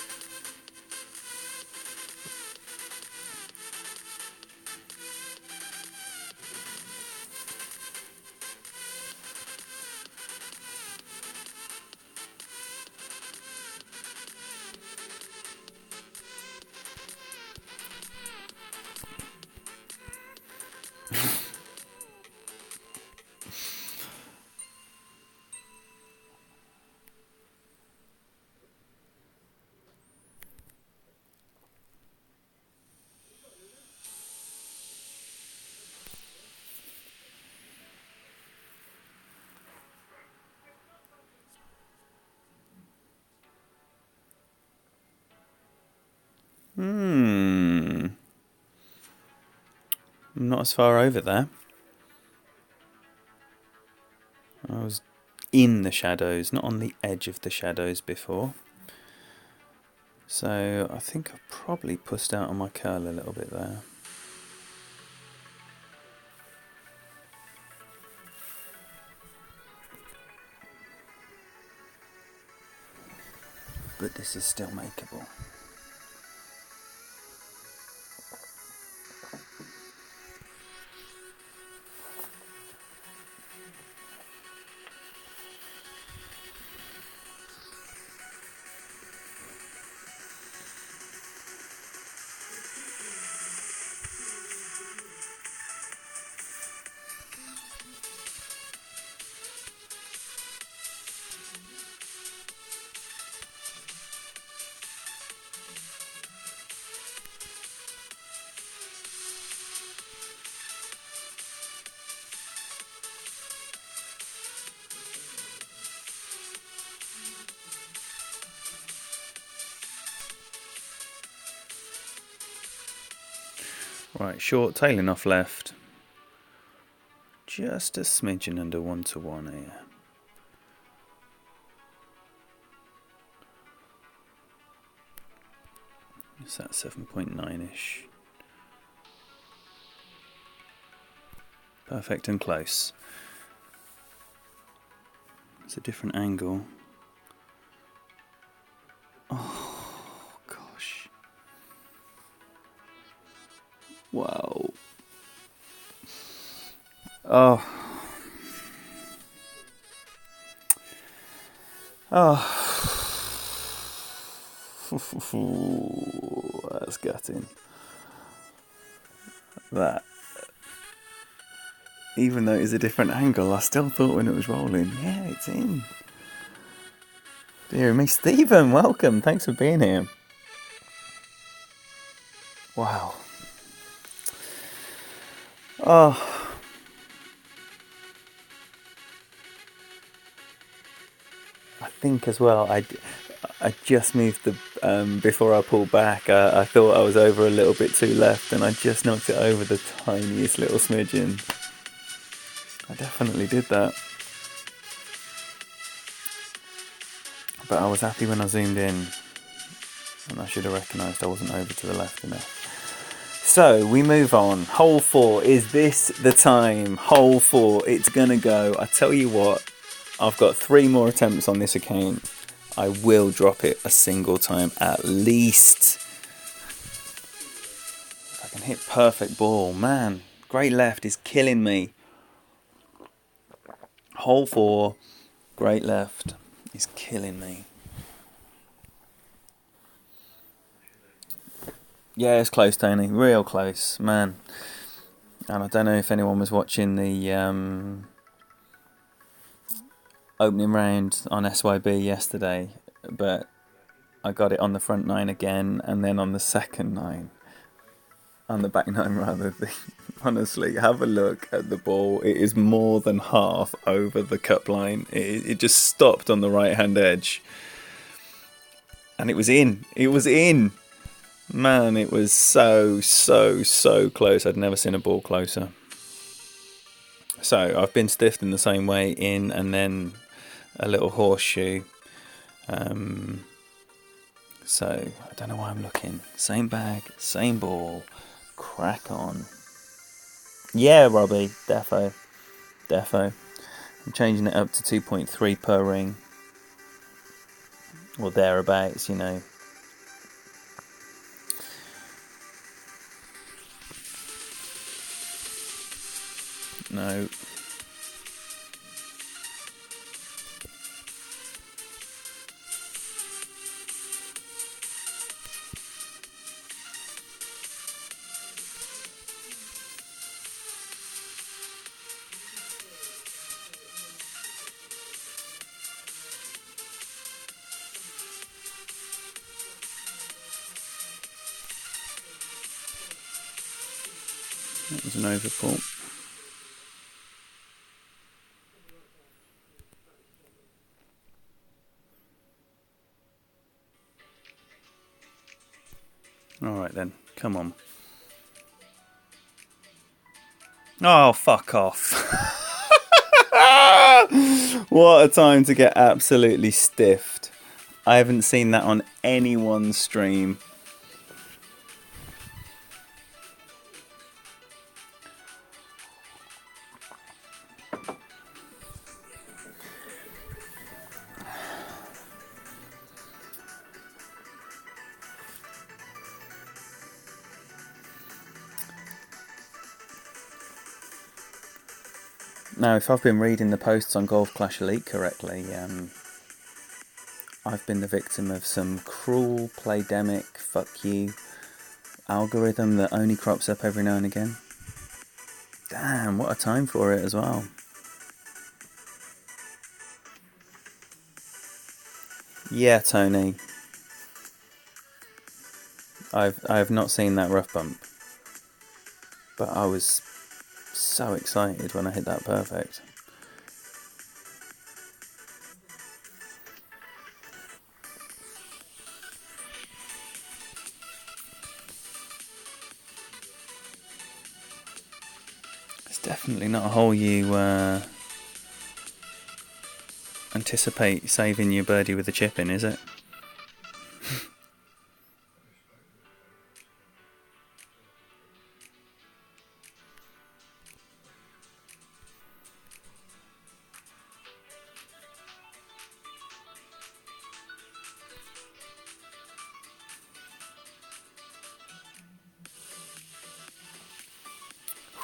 I'm not as far over there. I was in the shadows, not on the edge of the shadows before. So I think I've probably pushed out on my curl a little bit there. But this is still makeable. Right, short, tailing off left. Just a smidgen under 1-1 here. It's that 7.9-ish. Perfect and close. It's a different angle. Oh, gosh. Wow. Oh. Oh. That's gutting. That. Even though it was a different angle, I still thought when it was rolling, yeah, it's in. Dear me, Stephen, welcome. Thanks for being here. Wow. Oh. I think as well, I just moved the, before I pulled back, I thought I was over a little bit too left and I just knocked it over the tiniest little smidgen. I definitely did that. But I was happy when I zoomed in and I should have recognised I wasn't over to the left enough. So we move on. Hole 4. Is this the time? Hole 4. It's going to go. I tell you what, I've got 3 more attempts on this account. I will drop it a single time at least. If I can hit perfect ball. Man, great left is killing me. Hole 4, great left is killing me. Yeah, it's close, Tony. Real close, man. And I don't know if anyone was watching the opening round on SYB yesterday, but I got it on the front 9 again, and then on the second 9, on the back 9 rather. Honestly, have a look at the ball. It is more than half over the cup line. It just stopped on the right hand edge, and it was in. It was in. Man, it was so close. I'd never seen a ball closer. So I've been stiffed in the same way, in and then a little horseshoe. So I don't know why I'm looking. Same bag, same ball. Crack on. Yeah, Robbie, defo. I'm changing it up to 2.3 per ring, or thereabouts, you know. No. That was an overpull. Alright then, come on. Oh, fuck off. What a time to get absolutely stiffed. I haven't seen that on anyone's stream. Now, if I've been reading the posts on Golf Clash Elite correctly, I've been the victim of some cruel, playdemic, fuck you algorithm that only crops up every now and again. Damn, what a time for it as well. Yeah, Tony. I've not seen that rough bump, but I was so excited when I hit that perfect. It's definitely not a hole you anticipate saving your birdie with a chip in, is it?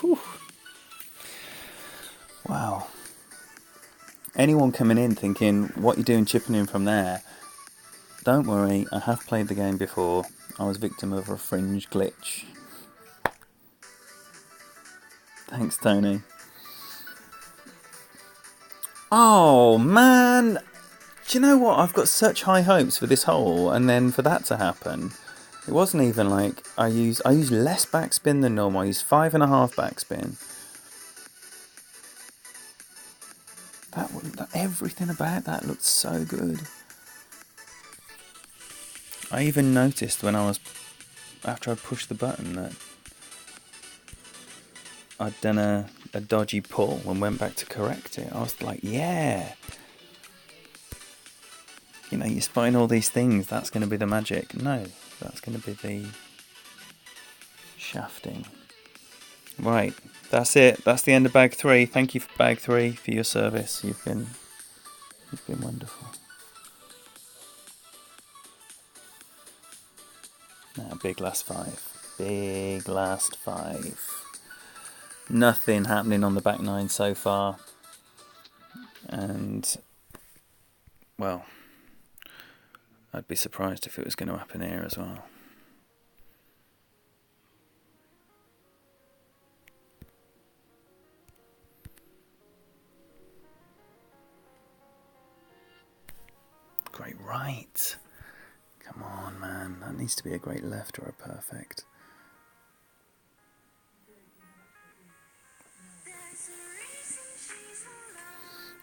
Whew. Wow. Anyone coming in thinking, what you doing chipping in from there? Don't worry, I have played the game before. I was victim of a fringe glitch. Thanks, Tony. Oh, man! Do you know what? I've got such high hopes for this hole, and then for that to happen, it wasn't even like I used less backspin than normal. I used 5.5 backspin. Everything about that looked so good. I even noticed after I pushed the button, that I'd done a dodgy pull and went back to correct it. I was like, yeah. You know, you're spotting all these things, that's going to be the magic. No, that's going to be the shafting. Right, that's it. That's the end of bag 3. Thank you for bag 3 for your service. You've been wonderful. Now, big last 5. Big last 5. Nothing happening on the back 9 so far. And, well, I'd be surprised if it was going to happen here as well. Great right. Come on, man. That needs to be a great left or a perfect.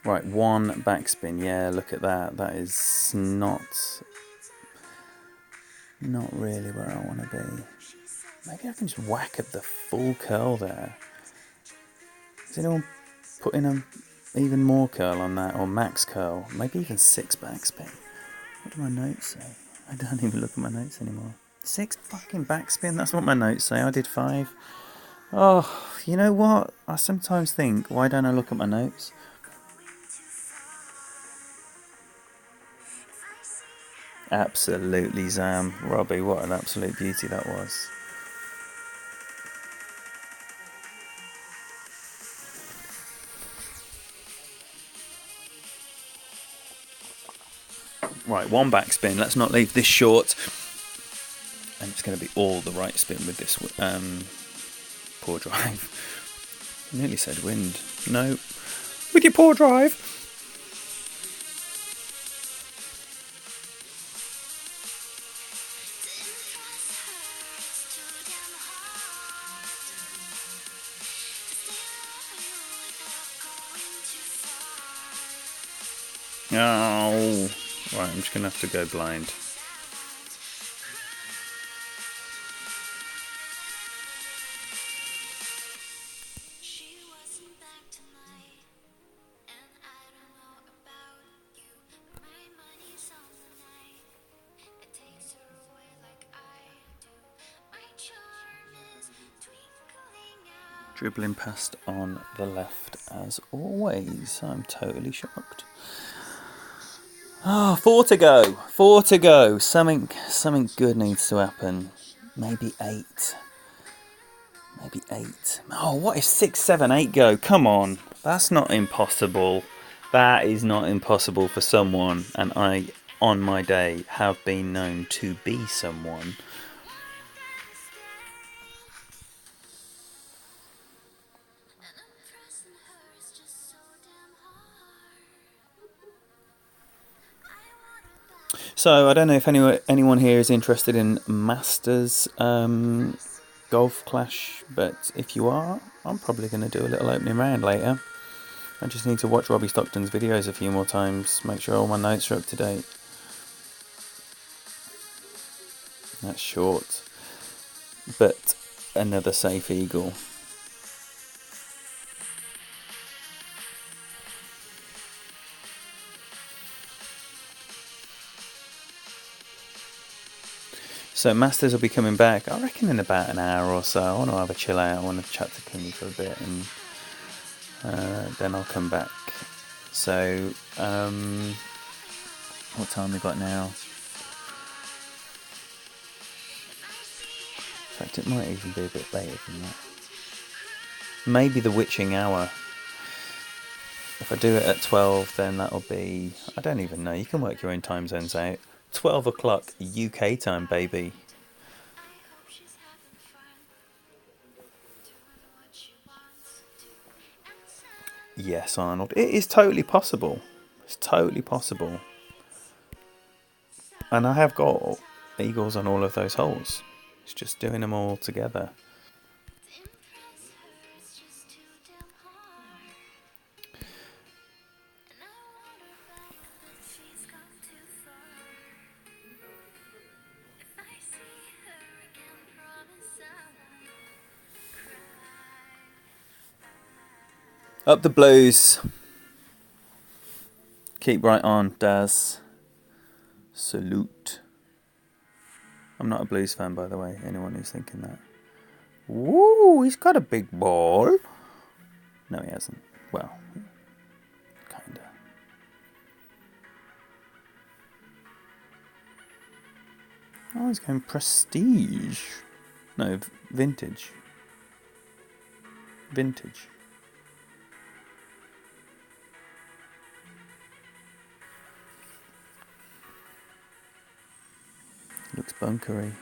Right, 1 backspin. Yeah, look at that. That is not really where I want to be. Maybe I can just whack up the full curl there. Is anyone putting even more curl on that, or max curl? Maybe even 6 backspin. What do my notes say? I don't even look at my notes anymore. 6 fucking backspin, that's what my notes say. I did 5. Oh, you know what? I sometimes think, why don't I look at my notes? Absolutely, Zam. Robbie, what an absolute beauty that was. Right, 1 backspin. Let's not leave this short. And it's going to be all the right spin with this poor drive. I nearly said wind. No. With your poor drive. Oh. Right, I'm just going to have to go blind. Dribbling past on the left as always. I'm totally shocked. Oh, 4 to go. 4 to go. Something good needs to happen. Maybe 8. Maybe 8. Oh, what if 6, 7, 8 go? Come on. That's not impossible. That is not impossible for someone. And I, on my day, have been known to be someone. So, I don't know if anyone here is interested in Masters Golf Clash, but if you are, I'm probably going to do a little opening round later. I just need to watch Robbie Stockton's videos a few more times, make sure all my notes are up to date. That's short, but another safe eagle. So Masters will be coming back, I reckon, in about an hour or so. I want to have a chill out. I want to chat to Kingy for a bit, and then I'll come back. So, what time we got now? In fact, it might even be a bit later than that. Maybe the witching hour. If I do it at 12, then that'll be... I don't even know. You can work your own time zones out. 12 o'clock UK time, baby. Yes, Arnold. It is totally possible. It's totally possible. And I have got eagles on all of those holes. It's just doing them all together. Up the blues. Keep right on, Daz. Salute. I'm not a blues fan, by the way, anyone who's thinking that. Woo, he's got a big ball. No, he hasn't. Well, kinda. Oh, he's going prestige. No, vintage. Vintage. Looks bunkery.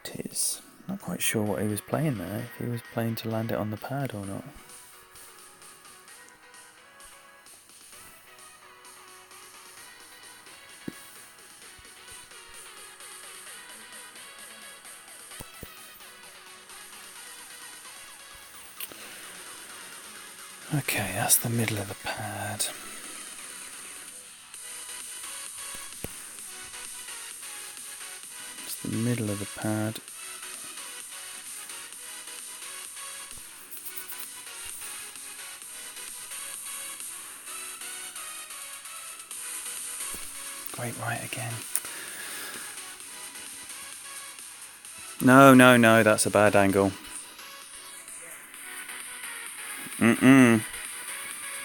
Tis. Not quite sure what he was playing there. If he was playing to land it on the pad or not. Okay, that's the middle of the pad. It's the middle of the pad. Great right again. No, that's a bad angle.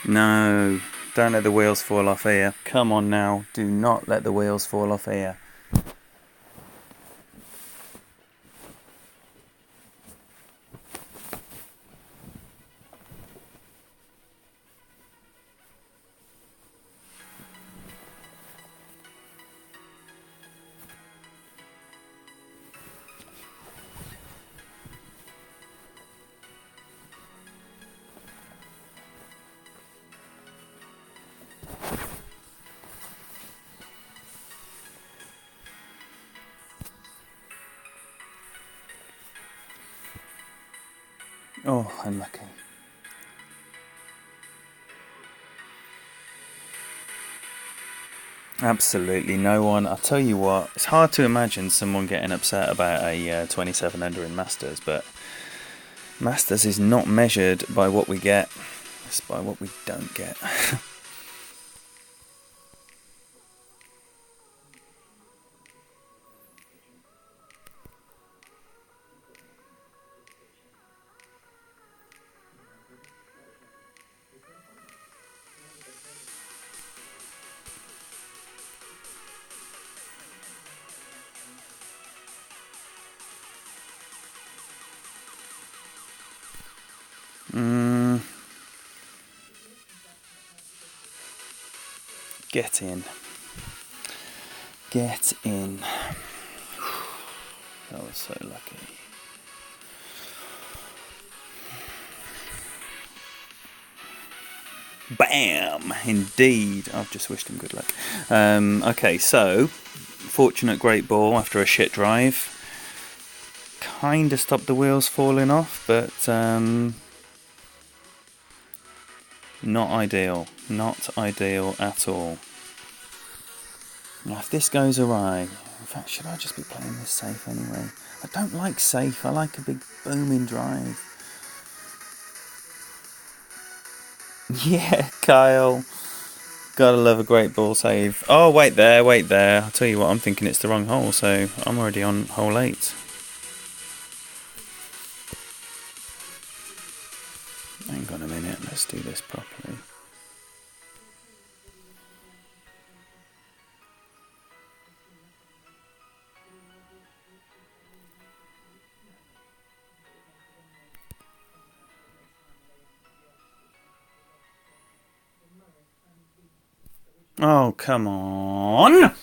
No, don't let the wheels fall off here. Come on now, do not let the wheels fall off here. Oh, unlucky. Absolutely no one. I'll tell you what, it's hard to imagine someone getting upset about a 27 under in Masters, but Masters is not measured by what we get, it's by what we don't get. Get in. Get in. That was so lucky. Bam! Indeed. I've just wished him good luck. Okay, so fortunate great ball after a shit drive. Kind of stopped the wheels falling off, but not ideal. Not ideal at all. Now, if this goes awry, in fact, should I just be playing this safe anyway? I don't like safe. I like a big booming drive. Yeah, Kyle. Gotta love a great ball save. Oh, wait there. I'll tell you what, I'm thinking it's the wrong hole, so I'm already on hole 8. Hang on a minute, let's do this properly. Oh, come on!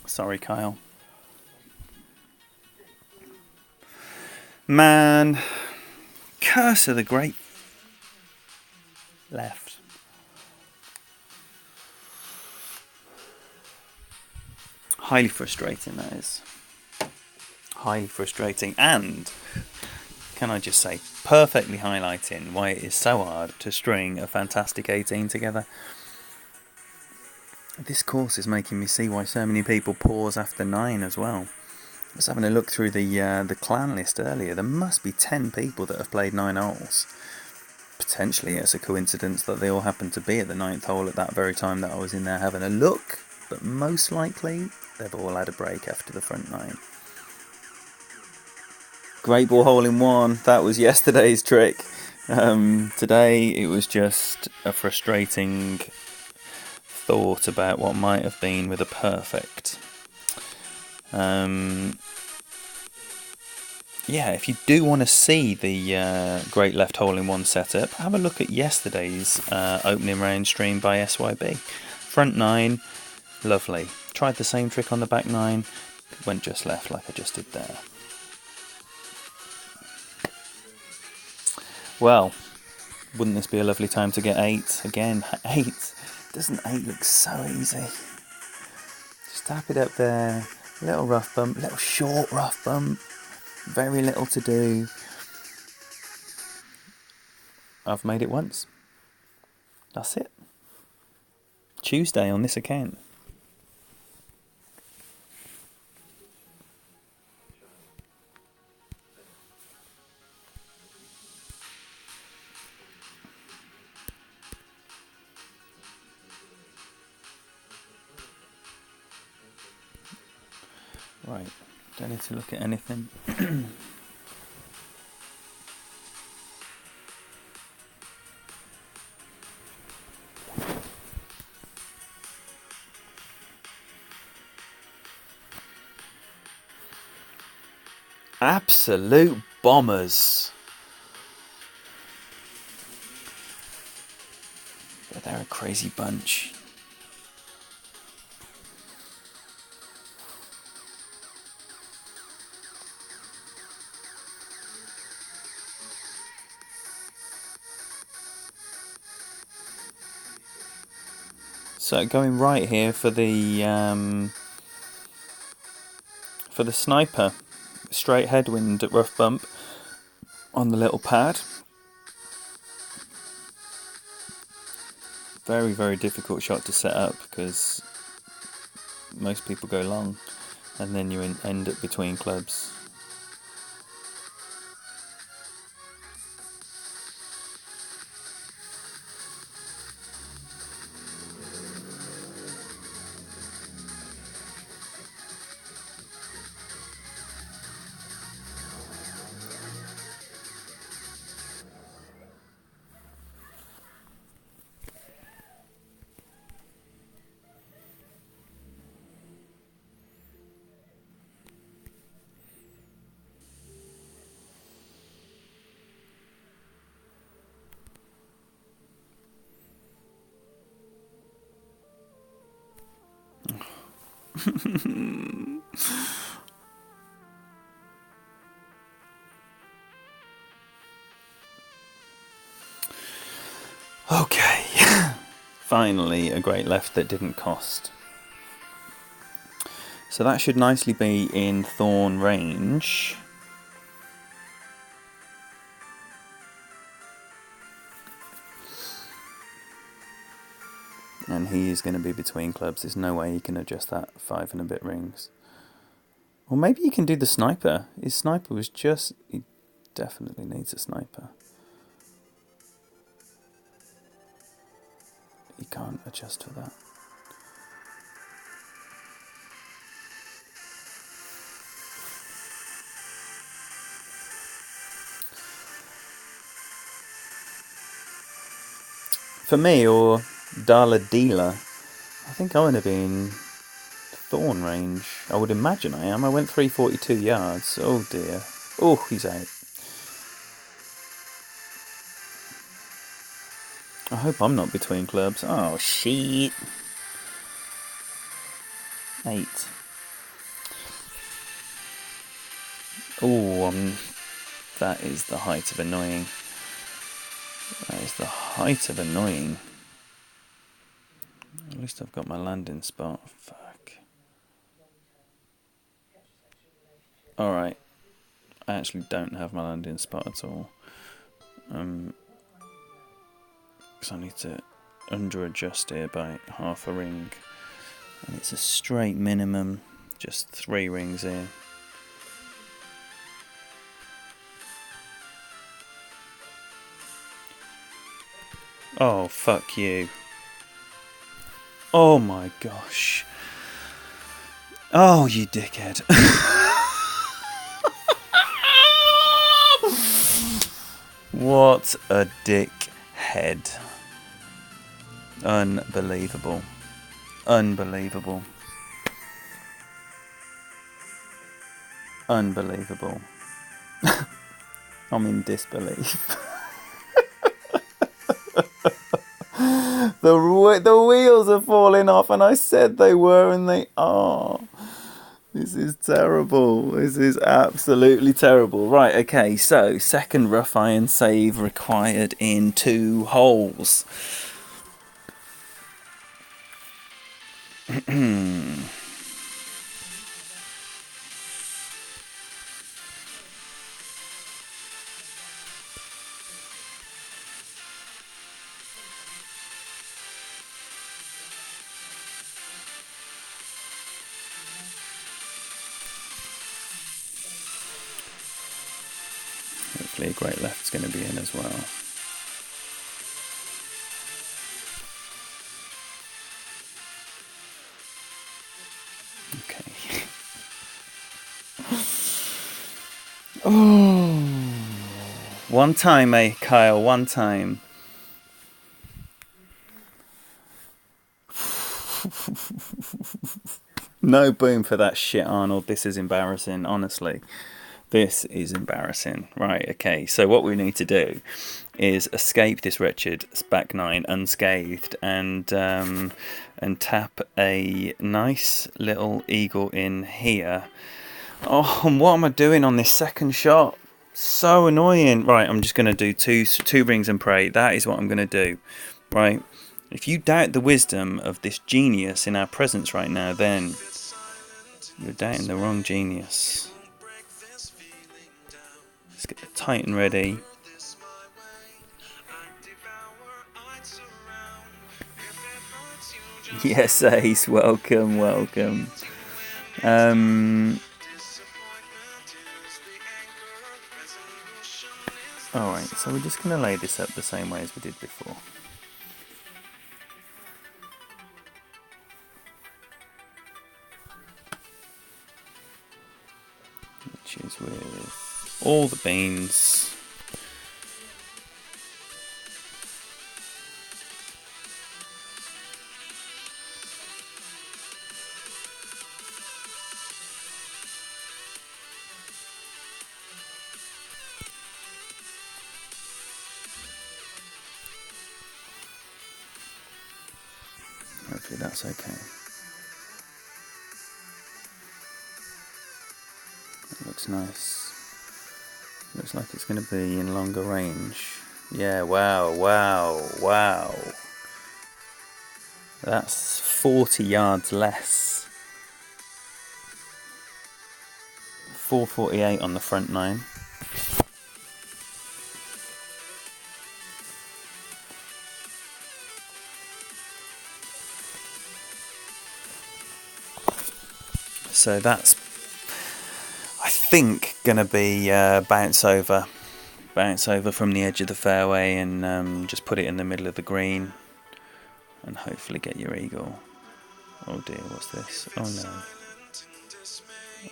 Sorry, Kyle. Man, curse of the great left. Highly frustrating, that is. Highly frustrating, and can I just say, perfectly highlighting why it is so hard to string a fantastic 18 together. This course is making me see why so many people pause after 9 as well. I was having a look through the clan list earlier. There must be 10 people that have played 9 holes. Potentially it's a coincidence that they all happened to be at the 9th hole at that very time that I was in there having a look, but most likely they've all had a break after the front 9. Great ball hole in 1, that was yesterday's trick. Today it was just a frustrating thought about what might have been with a perfect. Yeah, if you do want to see the great left hole in 1 setup, have a look at yesterday's opening round stream by SYB. Front 9, lovely. Tried the same trick on the back 9, went just left like I just did there. Well, wouldn't this be a lovely time to get 8? Again, 8. Doesn't 8 look so easy? Just tap it up there. Little rough bump, little short rough bump. Very little to do. I've made it once. That's it. Tuesday on this account. Right, don't need to look at anything. Absolute bombers. But they're a crazy bunch. So going right here for the sniper, straight headwind at rough bump on the little pad. Very, very difficult shot to set up because most people go long and then you end up between clubs. Okay, finally a great left that didn't cost. So that should nicely be in thorn range. And he is going to be between clubs. There's no way he can adjust that 5 and a bit rings. Or maybe he can do the sniper. His sniper was just... He definitely needs a sniper. He can't adjust for that. For me, or Dala Dealer, I think I would have been thorn range. I would imagine I am. I went 342 yards. Oh dear. Oh, he's out. I hope I'm not between clubs. Oh, shit. 8. Oh, that is the height of annoying. That is the height of annoying. At least I've got my landing spot. Fuck. Alright. I actually don't have my landing spot at all. Because I need to under-adjust here by half a ring. And it's a straight minimum. Just 3 rings here. Oh, fuck you. Oh my gosh. Oh, you dickhead. What a dickhead. Unbelievable. Unbelievable. Unbelievable. I'm in disbelief. The wheels are falling off, and I said they were, and they are. This is terrible. This is absolutely terrible. Right, okay, so second rough iron save required in 2 holes. Hopefully a great left's going to be in as well. Okay. Oh, one time, Kyle, one time. No boom for that shit, Arnold. This is embarrassing, honestly. This is embarrassing. Right, okay, so what we need to do is escape this wretched back nine unscathed and tap a nice little eagle in here. Oh, and what am I doing on this second shot? So annoying. Right, I'm just going to do two rings and pray. That is what I'm going to do. Right, if you doubt the wisdom of this genius in our presence right now, then you're doubting the wrong genius. Let's get the Titan ready. Yes, Ace, welcome. Alright, so we're just going to lay this up the same way as we did before. Which is with all the beans. Hopefully that's okay. It looks nice. Looks like it's going to be in longer range. Yeah, wow. That's 40 yards less. 448 on the front nine. So that's, I think, going to be bounce over from the edge of the fairway and just put it in the middle of the green and hopefully get your eagle. Oh dear, what's this?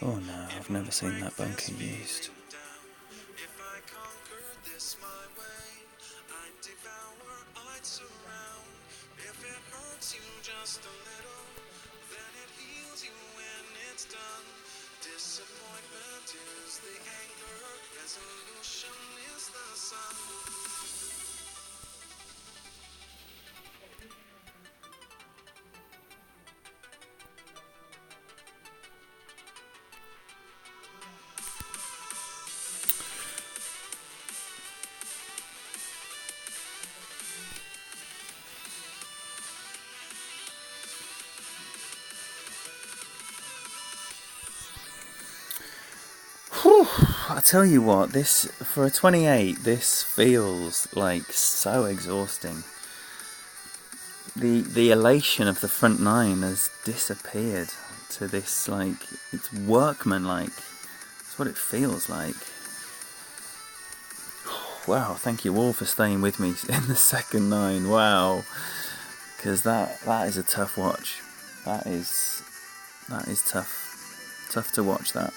Oh no, I've never seen that bunker used. I tell you what, this for a 28, this feels like so exhausting. The elation of the front nine has disappeared to this, like, it's workman-like. It's what it feels like. Wow, thank you all for staying with me in the second nine. Wow, because that is a tough watch. That is tough to watch that.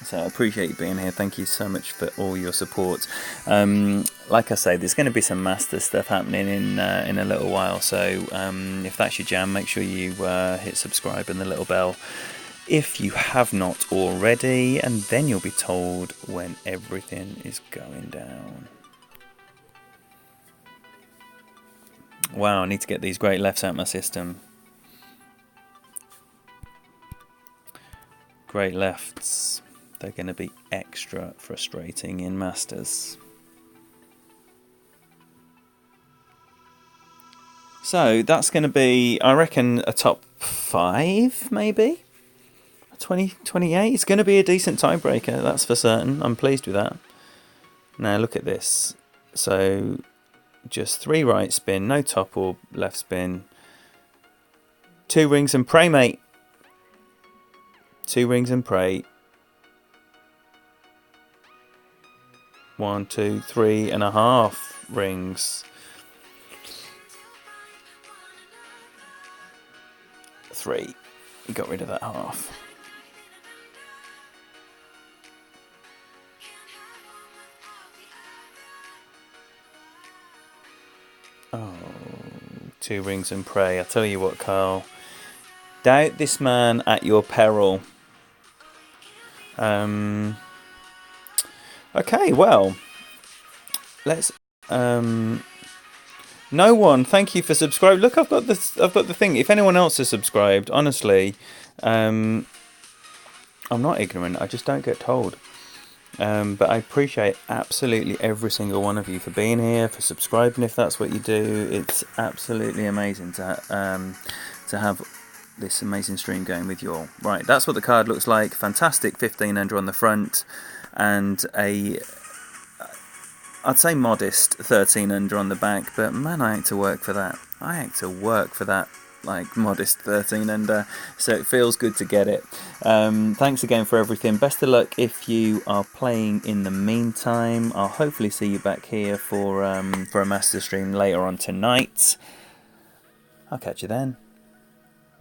So I appreciate you being here. Thank you so much for all your support. Like I say, there's going to be some master stuff happening in a little while. So if that's your jam, make sure you hit subscribe and the little bell if you have not already, and then you'll be told when everything is going down. Wow, I need to get these great lefts out of my system. Great lefts. They're going to be extra frustrating in Masters. So that's going to be, I reckon, a top 5, maybe? 28. It's going to be a decent tiebreaker, that's for certain. I'm pleased with that. Now look at this. So just 3 right spin, no top or left spin. 2 rings and pray, mate. 2 rings and pray. 1, 2, 3.5 rings. 3. You got rid of that half. 2 rings and pray. I tell you what, Carl. Doubt this man at your peril. Okay, well, let's. No one. Thank you for subscribing. Look, I've got this. I've got the thing. If anyone else has subscribed, honestly, I'm not ignorant. I just don't get told. But I appreciate absolutely every single one of you for being here, for subscribing if that's what you do. It's absolutely amazing to have this amazing stream going with you all. Right, that's what the card looks like. Fantastic 15 under on the front, and I'd say modest 13 under on the back, but man, I had to work for that. I had to work for that, like, modest 13 under, so it feels good to get it. Thanks again for everything. Best of luck if you are playing in the meantime. I'll hopefully see you back here for a master stream later on tonight. I'll catch you then.